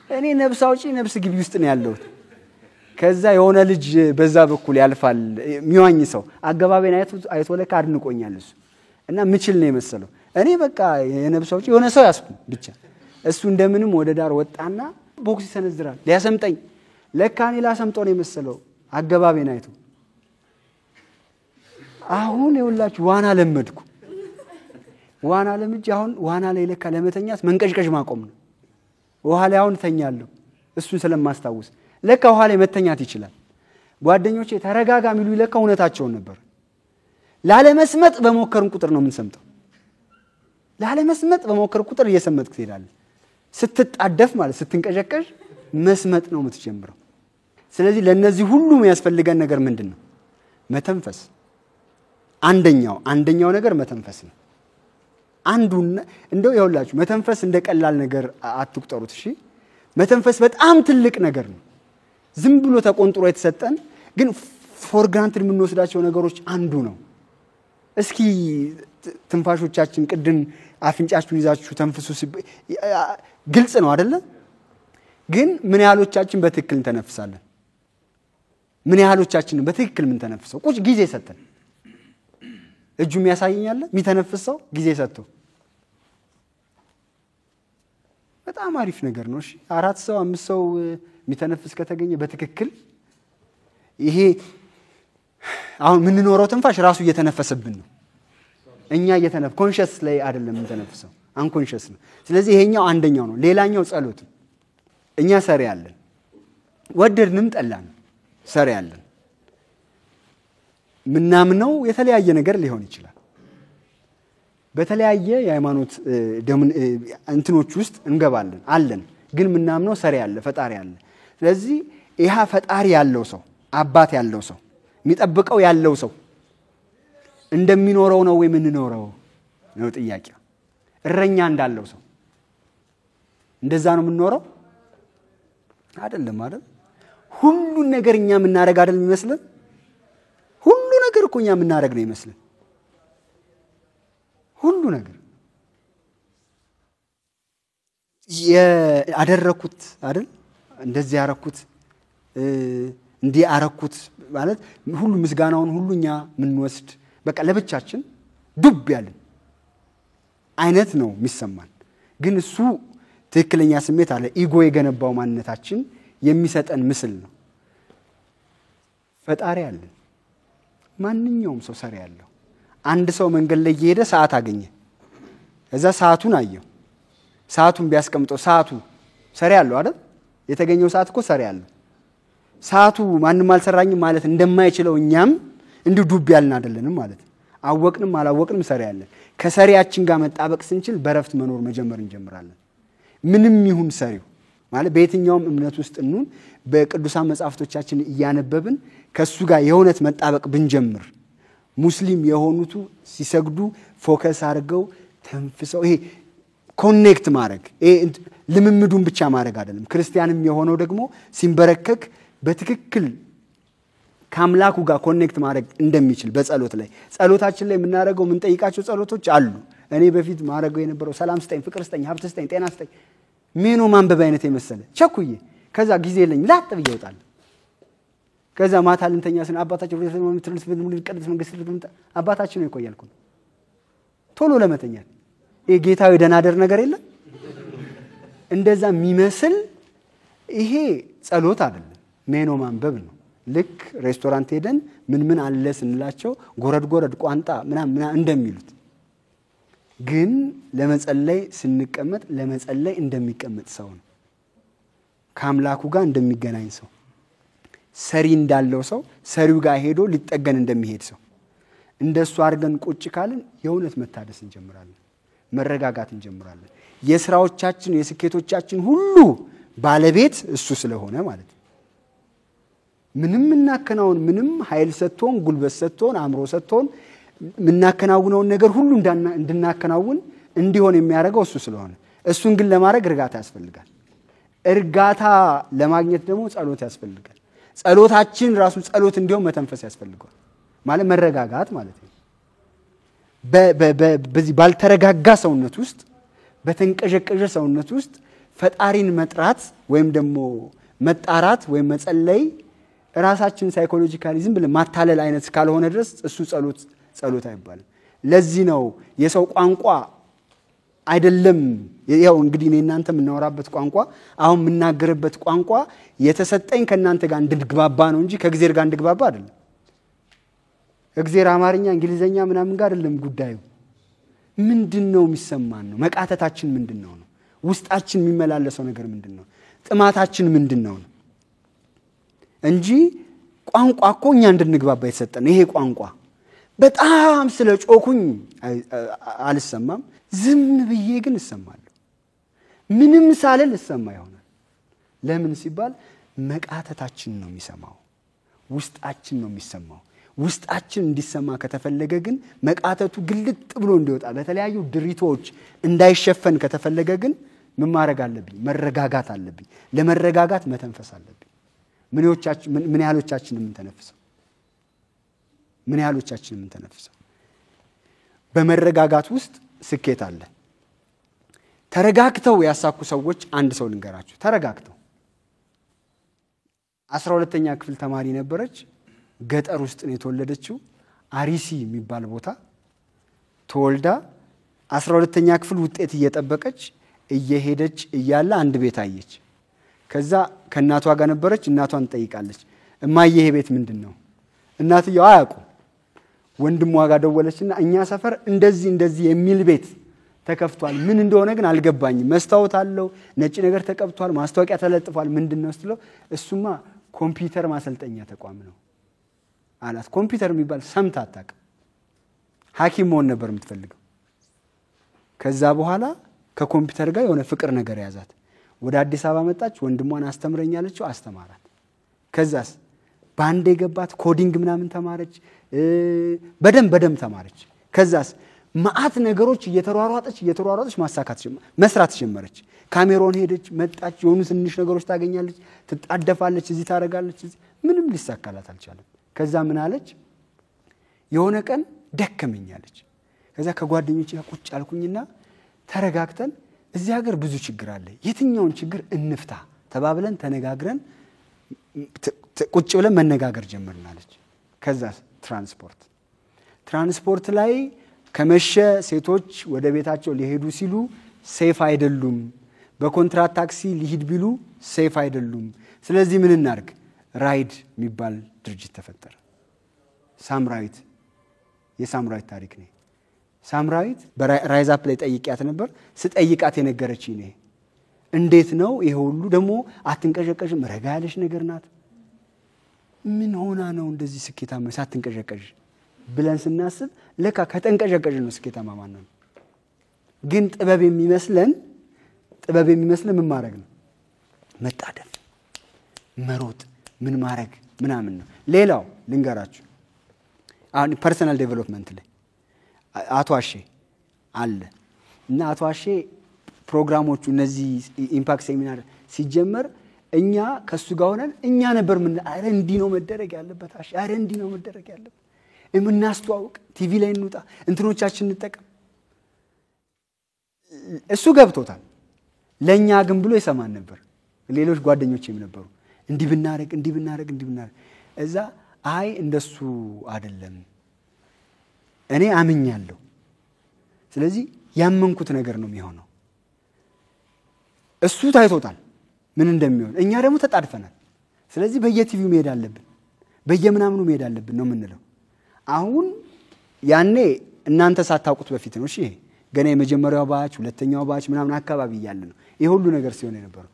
እኔ ነብስ አውጪ ነብስ ግቢ ውስጥ ነው ያለሁት። ከዛ የሆነ ልጅ በዛ በኩል ያልፋል ሚዋኝ ሰው አገባቤን አይቶ ለካ አድንቆኛል እሱ እና ምችል ነው የመሰለው። እኔ በቃ የነብስ አውጪ የሆነ ሰው ያስኩ ብቻ። እሱ እንደምንም ወደ ዳር ወጣና ቦክስ ይሰነዝራል ሊያሰምጠኝ። ለካ እኔ ላሰምጠው ነው የመሰለው አገባቤን አይቶ። አሁን ይኸውላችሁ ዋና ለመድኩ። ዋና ለምጄ አሁን ዋና ላይ ለካ ለመተኛት መንቀዥቀዥ ማቆም ነው። ውሃ ላይ አሁን ተኛለሁ እሱን ስለማስታውስ። ለካ ውሃ ላይ መተኛት ይችላል። ጓደኞቼ ተረጋጋ የሚሉ ለካ እውነታቸውን ነበር። ላለመስመጥ በሞከርን ቁጥር ነው የምንሰምጠው። ላለመስመጥ በሞከርን ቁጥር እየሰመጥክ ትሄዳለህ። ስትጣደፍ ማለት ስትንቀዠቀዥ መስመጥ ነው የምትጀምረው። ስለዚህ ለነዚህ ሁሉ የሚያስፈልገን ነገር ምንድነው? መተንፈስ። አንደኛው ነገር መተንፈስ ነው። አንዱና እንደው ይኸውላችሁ መተንፈስ እንደቀላል ነገር አትቁጠሩት እሺ። መተንፈስ በጣም ትልቅ ነገር ነው። ዝም ብሎ ተቆንጥሮ የተሰጠን ግን ፎር ግራንትድ የምንወስዳቸው ነገሮች አንዱ ነው። እስኪ ትንፋሾቻችን ቅድም አፍንጫችሁን ይዛችሁ ተንፍሱ ግልጽ ነው አይደለ? ግን ምን ያህሎቻችን በትክክል እንተነፍሳለን? ምን ያህሎቻችን በትክክል ምን ተነፍሰው? ቁጭ ጊዜ ሰጠን። እጁም ያሳየኛል የሚተነፍሰው ጊዜ ሰጥቶ በጣም አሪፍ ነገር ነው። እሺ 4 ሰው 5 ሰው የሚተነፍስ ከተገኘ በትክክል ይሄ አሁን ምን ኖረው ትንፋሽ ራሱ እየተነፈሰብን ነው። እኛ ኮንሺየስ ላይ አይደለም የምንተነፍሰው አንኮንሺየስ ነው። ስለዚህ ይሄኛው አንደኛው ነው። ሌላኛው ጸሎት። እኛ ሰሪ ያለን ወደድንም ጠላን ሰሪ ያለን ምናምነው የተለያየ ነገር ሊሆን ይችላል። በተለያየ የሃይማኖት እንትኖች ውስጥ እንገባለን አለን። ግን ምናምነው ሰሪ ያለ ፈጣሪ ያለ። ስለዚህ ይሄ ፈጣሪ ያለው ሰው አባት ያለው ሰው የሚጠብቀው ያለው ሰው እንደሚኖረው ነው ወይ የምንኖረው ነው ጥያቄው። እረኛ እንዳለው ሰው እንደዛ ነው የምንኖረው አይደለም አይደል? ሁሉን ነገር እኛ የምናደርግ አይደል የሚመስለን? ሁሉ ነገር እኮ እኛ የምናደርግ ነው ይመስለን። ሁሉ ነገር ያደረኩት አይደል? እንደዚህ ያረኩት እንዲህ አረኩት ማለት ሁሉ ምስጋናውን ሁሉኛ ምንወስድ በቃ ለብቻችን ዱብ ያለን አይነት ነው የሚሰማን። ግን እሱ ትክክለኛ ስሜት አለ። ኢጎ የገነባው ማንነታችን የሚሰጠን ምስል ነው። ፈጣሪ አለ። ማንኛውም ሰው ሰሪ ያለው አንድ ሰው መንገድ ላይ እየሄደ ሰዓት አገኘ። እዛ ሰዓቱን አየው። ሰዓቱን ቢያስቀምጠው ሰዓቱ ሰሪ ያለው አይደል? የተገኘው ሰዓት እኮ ሰሪ ያለው። ሰዓቱ ማንንም አልሰራኝም ማለት እንደማይችለው እኛም እንዲሁ ዱብ ያልን አይደለንም ማለት። አወቅንም አላወቅንም ሰሪ አለን። ከሰሪያችን ጋር መጣበቅ ስንችል በረፍት መኖር መጀመር እንጀምራለን። ምንም ይሁን ሰሪው ማለት በየትኛውም እምነት ውስጥ እንሁን በቅዱሳን መጻሕፍቶቻችን እያነበብን ከሱ ጋር የእውነት መጣበቅ ብንጀምር ሙስሊም የሆኑቱ ሲሰግዱ ፎከስ አድርገው ተንፍሰው ይሄ ኮኔክት ማድረግ ይሄ ልምምዱን ብቻ ማድረግ አይደለም። ክርስቲያንም የሆነው ደግሞ ሲንበረከክ በትክክል ከአምላኩ ጋር ኮኔክት ማድረግ እንደሚችል በጸሎት ላይ ጸሎታችን ላይ የምናደርገው የምንጠይቃቸው ጸሎቶች አሉ። እኔ በፊት ማድረገው የነበረው ሰላም ስጠኝ፣ ፍቅር ስጠኝ፣ ሀብት ስጠኝ፣ ጤና ስጠኝ ሜኖ ማንበብ አይነት የመሰለ ቸኩዬ ከዛ ጊዜ የለኝ ላጥ ብዬ እወጣለሁ። ከዛ ማታ ልንተኛ ስን አባታችን ወደ ሰማይ የምትልስ ቅድስት መንግስት ልትመጣ አባታችን ነው ይቆያልኩ ቶሎ ለመተኛት ይሄ ጌታዊ ደናደር ነገር የለም። እንደዛ የሚመስል ይሄ ጸሎት አይደለም፣ ሜኖ ማንበብ ነው። ልክ ሬስቶራንት ሄደን ምን አለ ስንላቸው ጎረድ ጎረድ ቋንጣ ምናምን እንደሚሉት ግን ለመጸለይ ስንቀመጥ ለመጸለይ እንደሚቀመጥ ሰው ነው። ከአምላኩ ጋር እንደሚገናኝ ሰው፣ ሰሪ እንዳለው ሰው ሰሪው ጋር ሄዶ ሊጠገን እንደሚሄድ ሰው እንደሱ አድርገን ቁጭ ካልን የእውነት መታደስ እንጀምራለን፣ መረጋጋት እንጀምራለን። የስራዎቻችን የስኬቶቻችን ሁሉ ባለቤት እሱ ስለሆነ ማለት ነው። ምንም እናከናውን ምንም ኃይል ሰጥቶን ጉልበት ሰጥቶን አእምሮ ሰጥቶን ምናከናውነውን ነገር ሁሉ እንድናከናውን እንዲሆን የሚያደርገው እሱ ስለሆነ እሱን ግን ለማድረግ እርጋታ ያስፈልጋል። እርጋታ ለማግኘት ደግሞ ጸሎት ያስፈልጋል። ጸሎታችን ራሱ ጸሎት እንዲሆን መተንፈስ ያስፈልጋል። ማለት መረጋጋት ማለት ነው። በዚህ ባልተረጋጋ ሰውነት ውስጥ በተንቀዠቀዠ ሰውነት ውስጥ ፈጣሪን መጥራት ወይም ደግሞ መጣራት ወይም መጸለይ ራሳችን ሳይኮሎጂካሊ ዝም ብለን ማታለል አይነት ካልሆነ ድረስ እሱ ጸሎት አይባልም። ለዚህ ነው የሰው ቋንቋ አይደለም። ያው እንግዲህ እናንተ የምናወራበት ቋንቋ አሁን የምናገርበት ቋንቋ የተሰጠኝ ከናንተ ጋር እንድግባባ ነው እንጂ ከእግዚአብሔር ጋር እንድግባባ አይደለም። እግዚአብሔር አማርኛ እንግሊዘኛ ምናምን ጋር አይደለም ጉዳዩ። ምንድነው የሚሰማን ነው? መቃተታችን ምንድነው ነው? ውስጣችን የሚመላለሰው ነገር ምንድነው? ጥማታችን ምንድነው ነው እንጂ ቋንቋ እኮ እኛ እንድንግባባ የተሰጠን ይሄ ቋንቋ በጣም ስለ ጮኩኝ አልሰማም፣ ዝም ብዬ ግን እሰማለሁ። ምንም ሳልል እሰማ ይሆናል። ለምን ሲባል መቃተታችን ነው የሚሰማው፣ ውስጣችን ነው የሚሰማው። ውስጣችን እንዲሰማ ከተፈለገ ግን መቃተቱ ግልጥ ብሎ እንዲወጣ በተለያዩ ድሪቶች እንዳይሸፈን ከተፈለገ ግን ምን ማድረግ አለብኝ? መረጋጋት አለብኝ። ለመረጋጋት መተንፈስ አለብኝ። ምን ያህሎቻችን የምንተነፍሰው? ምን ያህሎቻችን የምንተነፍሰው? በመረጋጋት ውስጥ ስኬት አለ። ተረጋግተው ያሳኩ ሰዎች አንድ ሰው ልንገራችሁ። ተረጋግተው 12ኛ ክፍል ተማሪ ነበረች። ገጠር ውስጥ ነው የተወለደችው። አሪሲ የሚባል ቦታ ተወልዳ 12ኛ ክፍል ውጤት እየጠበቀች እየሄደች እያለ አንድ ቤት አየች። ከዛ ከእናቷ ጋር ነበረች። እናቷን ጠይቃለች፣ እማዬ ይሄ ቤት ምንድነው? እናትየው አያውቁ። ወንድሟ ጋር ደወለችና እኛ ሰፈር እንደዚህ የሚል ቤት ተከፍቷል፣ ምን እንደሆነ ግን አልገባኝም። መስታወት አለው፣ ነጭ ነገር ተቀብቷል፣ ማስታወቂያ ተለጥፏል፣ ምንድነው ስትለው እሱማ ኮምፒውተር ማሰልጠኛ ተቋም ነው አላት። ኮምፒውተር የሚባል ሰምታ አታውቅም። ሐኪም መሆን ነበር የምትፈልገው። ከዛ በኋላ ከኮምፒውተር ጋር የሆነ ፍቅር ነገር ያዛት። ወደ አዲስ አበባ መጣች። ወንድሟን አስተምረኛለችው፣ አስተማራት። ከዛስ ባንዴ ገባት። ኮዲንግ ምናምን ተማረች፣ በደም ተማረች። ከዛስ ማአት ነገሮች እየተሯሯጠች መስራት ጀመረች። ካሜሮን ሄደች፣ መጣች፣ የሆኑ ትንሽ ነገሮች ታገኛለች፣ ትጣደፋለች፣ እዚህ ታረጋለች። ምንም ሊሳካላት አልቻለም። ከዛ ምን አለች? የሆነ ቀን ደከመኛለች። ከዛ ከጓደኞቼ ጋር ቁጭ አልኩኝና ተረጋግተን እዚህ ሀገር ብዙ ችግር አለ፣ የትኛውን ችግር እንፍታ ተባብለን ተነጋግረን ቁጭ ብለን መነጋገር ጀመርናለች። ከዛ ትራንስፖርት ላይ ከመሸ ሴቶች ወደ ቤታቸው ሊሄዱ ሲሉ ሴፍ አይደሉም፣ በኮንትራት ታክሲ ሊሄድ ቢሉ ሴፍ አይደሉም። ስለዚህ ምን እናርግ? ራይድ የሚባል ድርጅት ተፈጠረ። ሳምራዊት፣ የሳምራዊት ታሪክ ነው። ሳምራዊት በራይዝ አፕ ላይ ጠይቂያት ነበር። ስጠይቃት የነገረችኝ ነው። እንዴት ነው ይሄ ሁሉ ደግሞ አትንቀዠቀዥም፣ ረጋ ያለሽ ነገር ናት። ምን ሆና ነው እንደዚህ ስኬታማ ሳትንቀዠቀዥ? ብለን ስናስብ ለካ ከተንቀዠቀዥ ነው ስኬታማ ማን ነው። ግን ጥበብ የሚመስለን ምን ማድረግ ነው? መጣደፍ፣ መሮጥ፣ ምን ማድረግ ምናምን ነው። ሌላው ልንገራችሁ፣ አሁን ፐርሰናል ዴቨሎፕመንት ላይ አቶ አሼ አለ እና አቶ አሼ ፕሮግራሞቹ እነዚህ ኢምፓክት ሴሚናር ሲጀመር እኛ ከሱ ጋር ሆነን እኛ ነበር ምን አረ እንዲህ ነው መደረግ ያለበት አሼ አረ እንዲህ ነው መደረግ ያለበት እናስተዋውቅ፣ ቲቪ ላይ እንውጣ፣ እንትኖቻችን እንጠቀም። እሱ ገብቶታል። ለኛ ግን ብሎ ይሰማን ነበር። ሌሎች ጓደኞቼም ነበሩ እንዲህ ብናረግ እዛ አይ እንደሱ አይደለም እኔ አምኛለሁ። ስለዚህ ያመንኩት ነገር ነው የሚሆነው። እሱ ታይቶታል ምን እንደሚሆን፣ እኛ ደግሞ ተጣድፈናል። ስለዚህ በየቲቪው መሄድ አለብን፣ በየምናምኑ መሄድ አለብን ነው የምንለው። አሁን ያኔ እናንተ ሳታውቁት በፊት ነው። እሺ ገና የመጀመሪያው ባች ሁለተኛው ባች ምናምን አካባቢ እያለ ነው ይሄ ሁሉ ነገር ሲሆን የነበረው።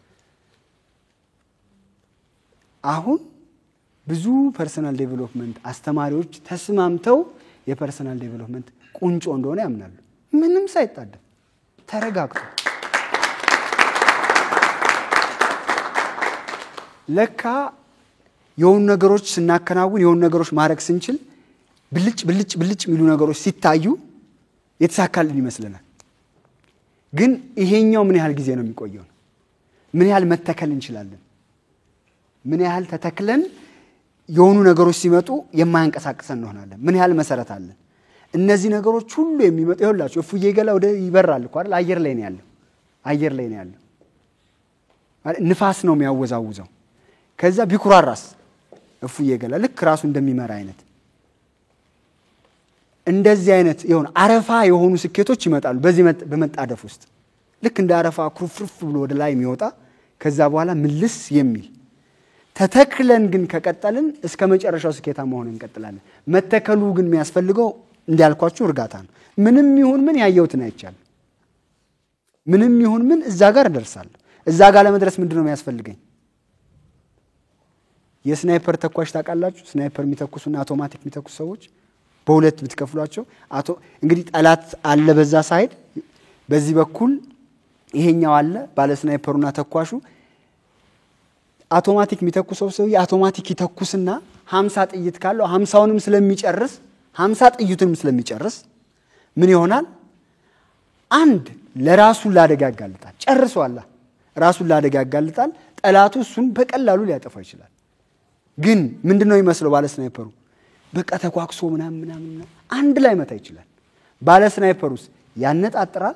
አሁን ብዙ ፐርሰናል ዴቨሎፕመንት አስተማሪዎች ተስማምተው የፐርሰናል ዴቨሎፕመንት ቁንጮ እንደሆነ ያምናሉ። ምንም ሳይጣደፍ ተረጋግቶ ለካ የሆኑ ነገሮች ስናከናውን የሆኑ ነገሮች ማድረግ ስንችል ብልጭ የሚሉ ነገሮች ሲታዩ የተሳካልን ይመስለናል። ግን ይሄኛው ምን ያህል ጊዜ ነው የሚቆየው? ምን ያህል መተከል እንችላለን? ምን ያህል ተተክለን የሆኑ ነገሮች ሲመጡ የማያንቀሳቅሰን እንሆናለን? ምን ያህል መሰረት አለን? እነዚህ ነገሮች ሁሉ የሚመጡ ይኸውላችሁ እፉዬ ገላ ወደ ይበራል እኮ አይደል? አየር ላይ ነው ያለው። ንፋስ ነው የሚያወዛውዘው። ከዛ ቢኩራራስ እፉዬ ገላ ልክ ራሱ እንደሚመራ አይነት እንደዚህ አይነት የሆነ አረፋ የሆኑ ስኬቶች ይመጣሉ በዚህ በመጣደፍ ውስጥ። ልክ እንደ አረፋ ኩርፍርፍ ብሎ ወደ ላይ የሚወጣ ከዛ በኋላ ምልስ የሚል ተተክለን ግን ከቀጠልን እስከ መጨረሻው ስኬታ መሆን እንቀጥላለን። መተከሉ ግን የሚያስፈልገው እንዳልኳችሁ እርጋታ ነው። ምንም ይሁን ምን ያየሁትን አይቻልም። ምንም ይሁን ምን እዛ ጋር እደርሳለሁ። እዛ ጋር ለመድረስ ምንድነው የሚያስፈልገኝ? የስናይፐር ተኳሽ ታውቃላችሁ? ስናይፐር የሚተኩሱና አውቶማቲክ የሚተኩሱ ሰዎች በሁለት ብትከፍሏቸው እንግዲህ ጠላት አለ በዛ ሳይድ፣ በዚህ በኩል ይሄኛው አለ ባለ ስናይፐሩና ተኳሹ። አውቶማቲክ የሚተኩሰው ሰው የአውቶማቲክ ይተኩስና 50 ጥይት ካለው 50ውንም ስለሚጨርስ 50 ጥይቱንም ስለሚጨርስ ምን ይሆናል? አንድ ለራሱ ላደጋ ያጋልጣል። ጨርሷል፣ ራሱን ላደጋ ያጋልጣል። ጠላቱ እሱን በቀላሉ ሊያጠፋው ይችላል። ግን ምንድነው የሚመስለው ባለ ስናይፐሩ? በቃ ተኳክሶ ምናምን አንድ ላይ መታ ይችላል። ባለ ስናይፐሩስ ያነጣጥራል፣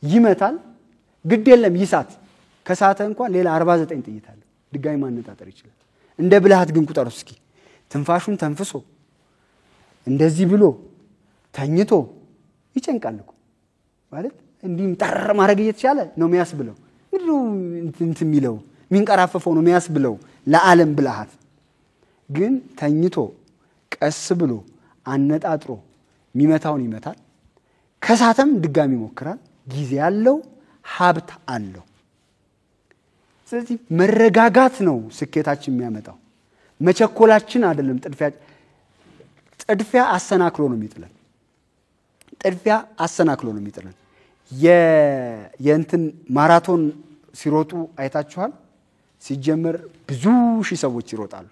ይመታል፣ ግድ የለም ይሳት። ከሳተ እንኳን ሌላ 49 ጥይት አለ ድጋሚ ማነጣጠር ይችላል። እንደ ብልሃት ግን ቁጠሩ እስኪ። ትንፋሹን ተንፍሶ እንደዚህ ብሎ ተኝቶ ይጨንቃል እኮ ማለት እንዲህ ጠር ማድረግ እየተቻለ ነው የሚያስብለው። ምንድነው እንትን የሚለው የሚንቀራፈፈው ነው የሚያስብለው ለዓለም ብልሃት። ግን ተኝቶ ቀስ ብሎ አነጣጥሮ የሚመታውን ይመታል። ከሳተም ድጋሚ ይሞክራል። ጊዜ ያለው ሀብት አለው። ስለዚህ መረጋጋት ነው ስኬታችን የሚያመጣው፣ መቸኮላችን አይደለም። ጥድፊያ አሰናክሎ ነው የሚጥለን። የእንትን ማራቶን ሲሮጡ አይታችኋል? ሲጀመር ብዙ ሺህ ሰዎች ይሮጣሉ።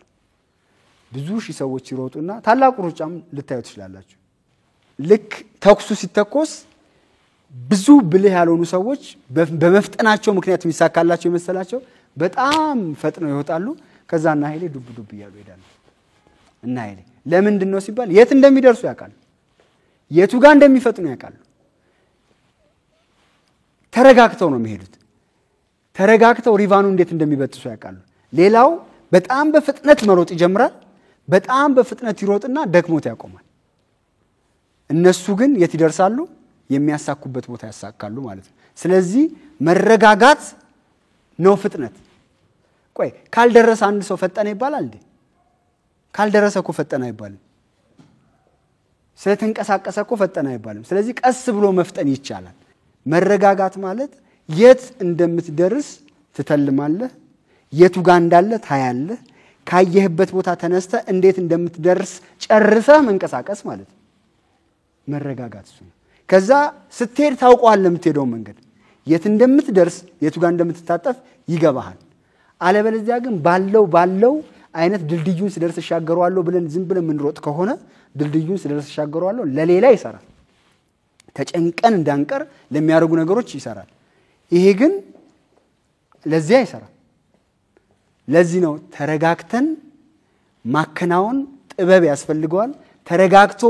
ብዙ ሺህ ሰዎች ይሮጡና ታላቁ ሩጫም ልታዩ ትችላላችሁ። ልክ ተኩሱ ሲተኮስ ብዙ ብልህ ያልሆኑ ሰዎች በመፍጠናቸው ምክንያት የሚሳካላቸው የመሰላቸው በጣም ፈጥነው ይወጣሉ። ከዛና ኃይሌ ዱብ እያሉ ይሄዳሉ። እና ኃይሌ ለምንድን ነው ሲባል የት እንደሚደርሱ ያውቃሉ፣ የቱ ጋር እንደሚፈጥኑ ያውቃሉ። ተረጋግተው ነው የሚሄዱት። ተረጋግተው ሪቫኑ እንዴት እንደሚበጥሱ ያውቃሉ። ሌላው በጣም በፍጥነት መሮጥ ይጀምራል። በጣም በፍጥነት ይሮጥና ደክሞት ያቆማል። እነሱ ግን የት ይደርሳሉ? የሚያሳኩበት ቦታ ያሳካሉ ማለት ነው። ስለዚህ መረጋጋት ነው ፍጥነት። ቆይ ካልደረሰ አንድ ሰው ፈጠነ ይባላል እንዴ? ካልደረሰ እኮ ፈጠነ አይባልም። ስለተንቀሳቀሰ እኮ ፈጠነ አይባልም። ስለዚህ ቀስ ብሎ መፍጠን ይቻላል። መረጋጋት ማለት የት እንደምትደርስ ትተልማለህ፣ የቱ ጋር እንዳለ ታያለህ። ካየህበት ቦታ ተነስተ እንዴት እንደምትደርስ ጨርሰህ መንቀሳቀስ ማለት ነው። መረጋጋት እሱ ነው። ከዛ ስትሄድ ታውቀዋለህ የምትሄደውን መንገድ የት እንደምትደርስ የቱ ጋር እንደምትታጠፍ ይገባሃል። አለበለዚያ ግን ባለው አይነት ድልድዩን ስደርስ እሻገረዋለሁ ብለን ዝም ብለን ምንሮጥ ከሆነ ድልድዩን ስደርስ እሻገረዋለሁ ለሌላ ይሰራል። ተጨንቀን እንዳንቀር ለሚያደርጉ ነገሮች ይሰራል። ይሄ ግን ለዚያ ይሰራል። ለዚህ ነው ተረጋግተን ማከናወን ጥበብ ያስፈልገዋል። ተረጋግቶ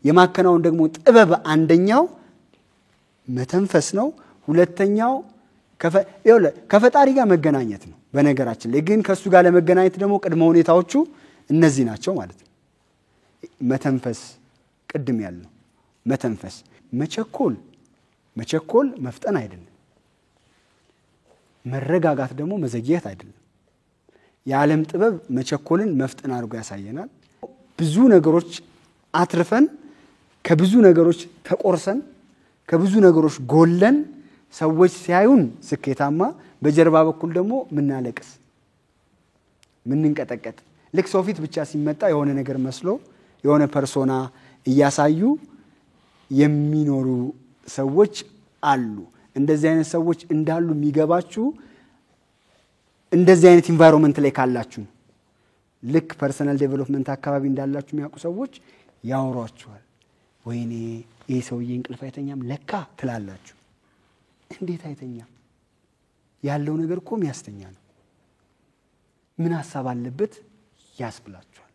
የማከናወን ደግሞ ጥበብ አንደኛው መተንፈስ ነው። ሁለተኛው ከፈጣሪ ጋር መገናኘት ነው። በነገራችን ላይ ግን ከሱ ጋር ለመገናኘት ደግሞ ቅድመ ሁኔታዎቹ እነዚህ ናቸው ማለት ነው። መተንፈስ ቅድም ያለው መተንፈስ። መቸኮል መፍጠን አይደለም። መረጋጋት ደግሞ መዘግየት አይደለም። የዓለም ጥበብ መቸኮልን መፍጠን አድርጎ ያሳየናል። ብዙ ነገሮች አትርፈን ከብዙ ነገሮች ተቆርሰን ከብዙ ነገሮች ጎለን ሰዎች ሲያዩን ስኬታማ በጀርባ በኩል ደግሞ ምናለቅስ ምንንቀጠቀጥ ልክ ሰው ፊት ብቻ ሲመጣ የሆነ ነገር መስሎ የሆነ ፐርሶና እያሳዩ የሚኖሩ ሰዎች አሉ። እንደዚህ አይነት ሰዎች እንዳሉ የሚገባችሁ እንደዚህ አይነት ኢንቫይሮንመንት ላይ ካላችሁ ልክ ፐርሰናል ዴቨሎፕመንት አካባቢ እንዳላችሁ የሚያውቁ ሰዎች ያወሯችኋል። ወይኔ ይሄ ሰውዬ እንቅልፍ አይተኛም ለካ ትላላችሁ። እንዴት አይተኛም? ያለው ነገር እኮ የሚያስተኛ ነው። ምን ሐሳብ አለበት ያስብላችኋል።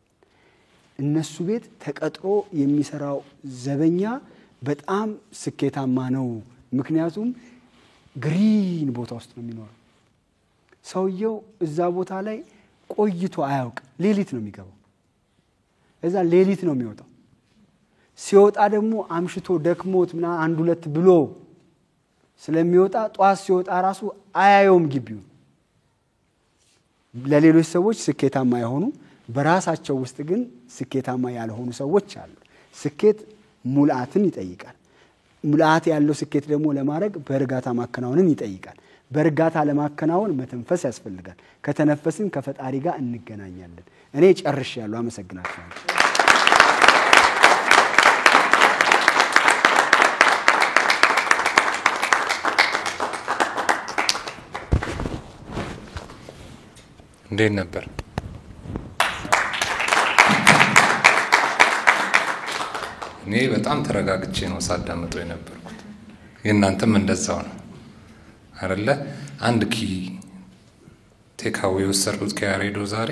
እነሱ ቤት ተቀጥሮ የሚሰራው ዘበኛ በጣም ስኬታማ ነው። ምክንያቱም ግሪን ቦታ ውስጥ ነው የሚኖረው። ሰውየው እዛ ቦታ ላይ ቆይቶ አያውቅ። ሌሊት ነው የሚገባው። እዛ ሌሊት ነው የሚወጣው። ሲወጣ ደግሞ አምሽቶ ደክሞት አንድ ሁለት ብሎ ስለሚወጣ ጧት ሲወጣ ራሱ አያየውም ግቢው። ለሌሎች ሰዎች ስኬታማ የሆኑ በራሳቸው ውስጥ ግን ስኬታማ ያልሆኑ ሰዎች አሉ። ስኬት ሙላትን ይጠይቃል። ሙላት ያለው ስኬት ደግሞ ለማድረግ በእርጋታ ማከናወንን ይጠይቃል። በእርጋታ ለማከናወን መተንፈስ ያስፈልጋል። ከተነፈስን ከፈጣሪ ጋር እንገናኛለን። እኔ ጨርሻለሁ። አመሰግናለሁ። እንዴት ነበር? እኔ በጣም ተረጋግቼ ነው ሳዳምጠው የነበርኩት። የእናንተም እንደዛው ነው አይደለ? አንድ ቴካዌ የወሰድኩት ከያሬዶ ዛሬ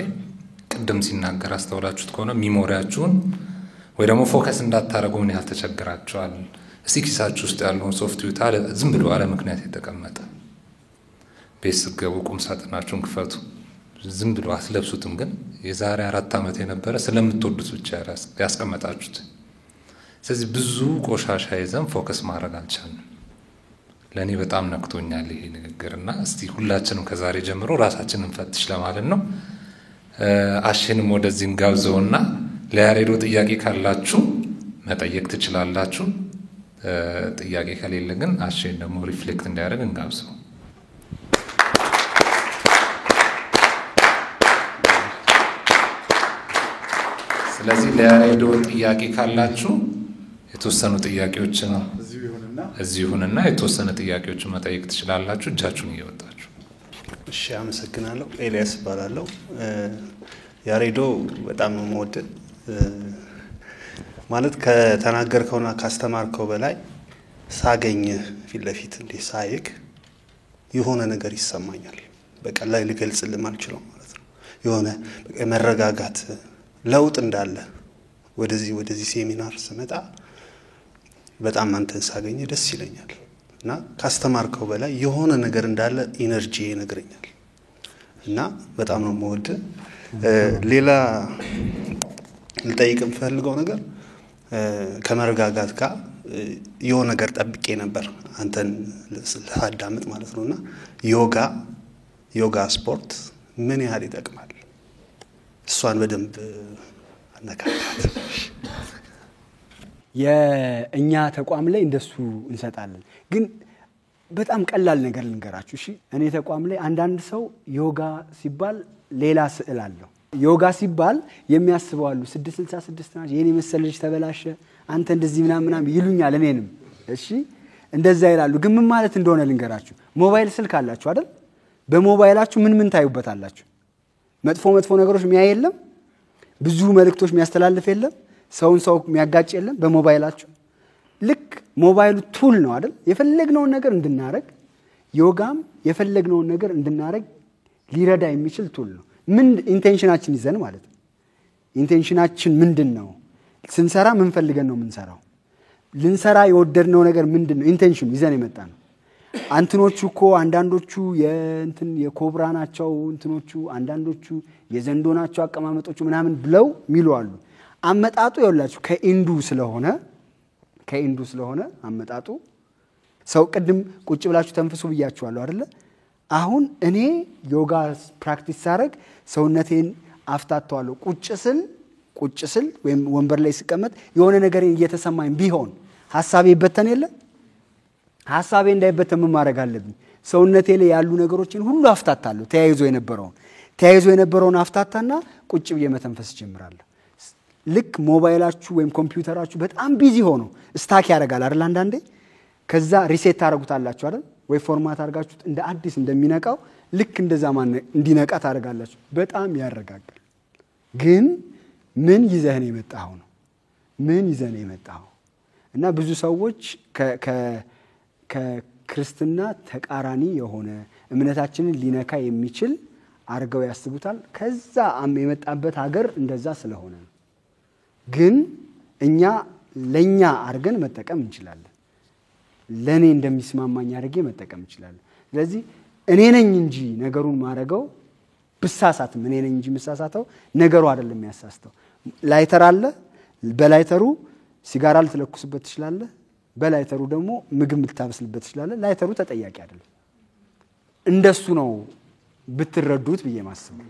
ቅድም ሲናገር አስተውላችሁት ከሆነ ሚሞሪያችሁን ወይ ደግሞ ፎከስ እንዳታረጉ ምን ያህል ተቸግራችኋል። እስቲ ኪሳችሁ ውስጥ ያለውን ሶፍትዌር ዝም ብሎ አለ ምክንያት የተቀመጠ ቤት ስትገቡ ቁም ሳጥናችሁን ክፈቱ። ዝም ብሎ አትለብሱትም፣ ግን የዛሬ 4 ዓመት የነበረ ስለምትወዱት ብቻ ያስቀመጣችሁት። ስለዚህ ብዙ ቆሻሻ ይዘን ፎከስ ማድረግ አልቻልንም። ለእኔ በጣም ነክቶኛል ይሄ ንግግርና እስቲ ሁላችንም ከዛሬ ጀምሮ ራሳችንን ፈትሽ ለማለት ነው። አሽንም ወደዚህ እንጋብዘውና ለያሬዶ ጥያቄ ካላችሁ መጠየቅ ትችላላችሁ። ጥያቄ ከሌለ ግን አሽን ደግሞ ሪፍሌክት እንዲያደርግ እንጋብዘው። ስለዚህ ለያሬዶ ጥያቄ ካላችሁ የተወሰኑ ጥያቄዎችን እዚሁንና የተወሰነ ጥያቄዎችን መጠየቅ ትችላላችሁ። እጃችሁን እየወጣችሁ። እሺ፣ አመሰግናለሁ። ኤልያስ እባላለሁ። ያሬዶ በጣም ነው የምወደው። ማለት ከተናገርከውና ካስተማርከው በላይ ሳገኝህ ፊት ለፊት እንዴ ሳይክ የሆነ ነገር ይሰማኛል። በቀላል ልገልጽልህ አልችልም ማለት ነው። የሆነ መረጋጋት ለውጥ እንዳለ ወደዚህ ሴሚናር ስመጣ በጣም አንተን ሳገኝ ደስ ይለኛል እና ካስተማርከው በላይ የሆነ ነገር እንዳለ ኢነርጂ ይነግረኛል እና በጣም ነው የምወደው። ሌላ ልጠይቅ የምፈልገው ነገር ከመረጋጋት ጋር የሆነ ነገር ጠብቄ ነበር አንተን ለአዳምጥ ማለት ነውና ዮጋ ስፖርት ምን ያህል ይጠቅማል? እሷን በደንብ አነካካት። የእኛ ተቋም ላይ እንደሱ እንሰጣለን። ግን በጣም ቀላል ነገር ልንገራችሁ። እሺ፣ እኔ ተቋም ላይ አንዳንድ ሰው ዮጋ ሲባል ሌላ ስዕል አለው። ዮጋ ሲባል የሚያስበው አሉ 666 ናቸው የኔ መሰል ልጅ ተበላሸ አንተ እንደዚህ ምናምን ይሉኛል እኔንም እሺ እንደዛ ይላሉ ግን ምን ማለት እንደሆነ ልንገራችሁ ሞባይል ስልክ አላችሁ አይደል በሞባይላችሁ ምን ታዩበታላችሁ መጥፎ ነገሮች የሚያይ የለም ብዙ መልእክቶች የሚያስተላልፍ የለም ሰው የሚያጋጭ የለም በሞባይላችሁ ልክ ሞባይሉ ቱል ነው አይደል የፈለግነውን ነገር እንድናረግ ዮጋም የፈለግነውን ነገር እንድናረግ ሊረዳ የሚችል ቱል ነው ምን ኢንቴንሽናችን ይዘን ማለት ነው ኢንቴንሽናችን ምንድነው ስንሰራ ምን ፈልገን ነው ምንሰራው ልንሰራ የወደድነው ነገር ምንድነው ኢንቴንሽኑ ይዘን የመጣ ነው አንተኖቹ እኮ አንዳንዶቹ የኮብራ ናቸው እንትኖቹ አንዳንዶቹ የዘንዶ ናቸው አቀማመጦቹ ምናምን ብለው ሚሉ አሉ አመጣጡ ይወላችሁ ከኢንዱ ስለሆነ አመጣጡ ሰው ቅድም ቁጭ ብላችሁ ተንፍሱ ብያችኋለሁ አይደለ አሁን እኔ ዮጋ ፕራክቲስ ሳረግ ሰውነቴን አፍታታዋለሁ ቁጭ ስል ወይም ወንበር ላይ ስቀመጥ የሆነ ነገር እየተሰማኝ ቢሆን ሐሳቤ ይበተን የለ ሐሳቤ እንዳይበተን ምን ማድረግ አለብኝ ሰውነቴ ላይ ያሉ ነገሮችን ሁሉ አፍታታለሁ ተያይዞ የነበረውን አፍታታና ቁጭ ብዬ መተንፈስ ጀምራለሁ ልክ ሞባይላችሁ ወይም ኮምፒውተራችሁ በጣም ቢዚ ሆኖ ስታክ ያደርጋል አይደል አንዳንዴ ከዛ ሪሴት ታደርጉታላችሁ አይደል ወይ ፎርማት አድርጋችሁት እንደ አዲስ እንደሚነቃው ልክ እንደዛ እንዲነቃ ታደርጋላችሁ በጣም ያረጋጋል ግን ምን ይዘህ ነው የመጣው እና ብዙ ሰዎች ከክርስትና ተቃራኒ የሆነ እምነታችንን ሊነካ የሚችል አርገው ያስቡታል ከዛ የመጣበት ሀገር እንደዛ ስለሆነ ግን እኛ ለኛ አርገን መጠቀም እንችላለን ለኔ እንደሚስማማኝ አርጌ መጠቀም እንችላለን ስለዚህ እኔ ነኝ እንጂ ነገሩን ማረገው ብሳሳትም እኔ ነኝ እንጂ መሳሳተው ነገሩ አይደለም ያሳስተው ላይተር አለ በላይተሩ ሲጋራ ልትለኩስበት ትችላለህ በላይተሩ ደግሞ ምግብ ልታበስልበት ትችላለህ ላይተሩ ተጠያቂ አይደለም እንደሱ ነው ብትረዱት ብዬ ማስበው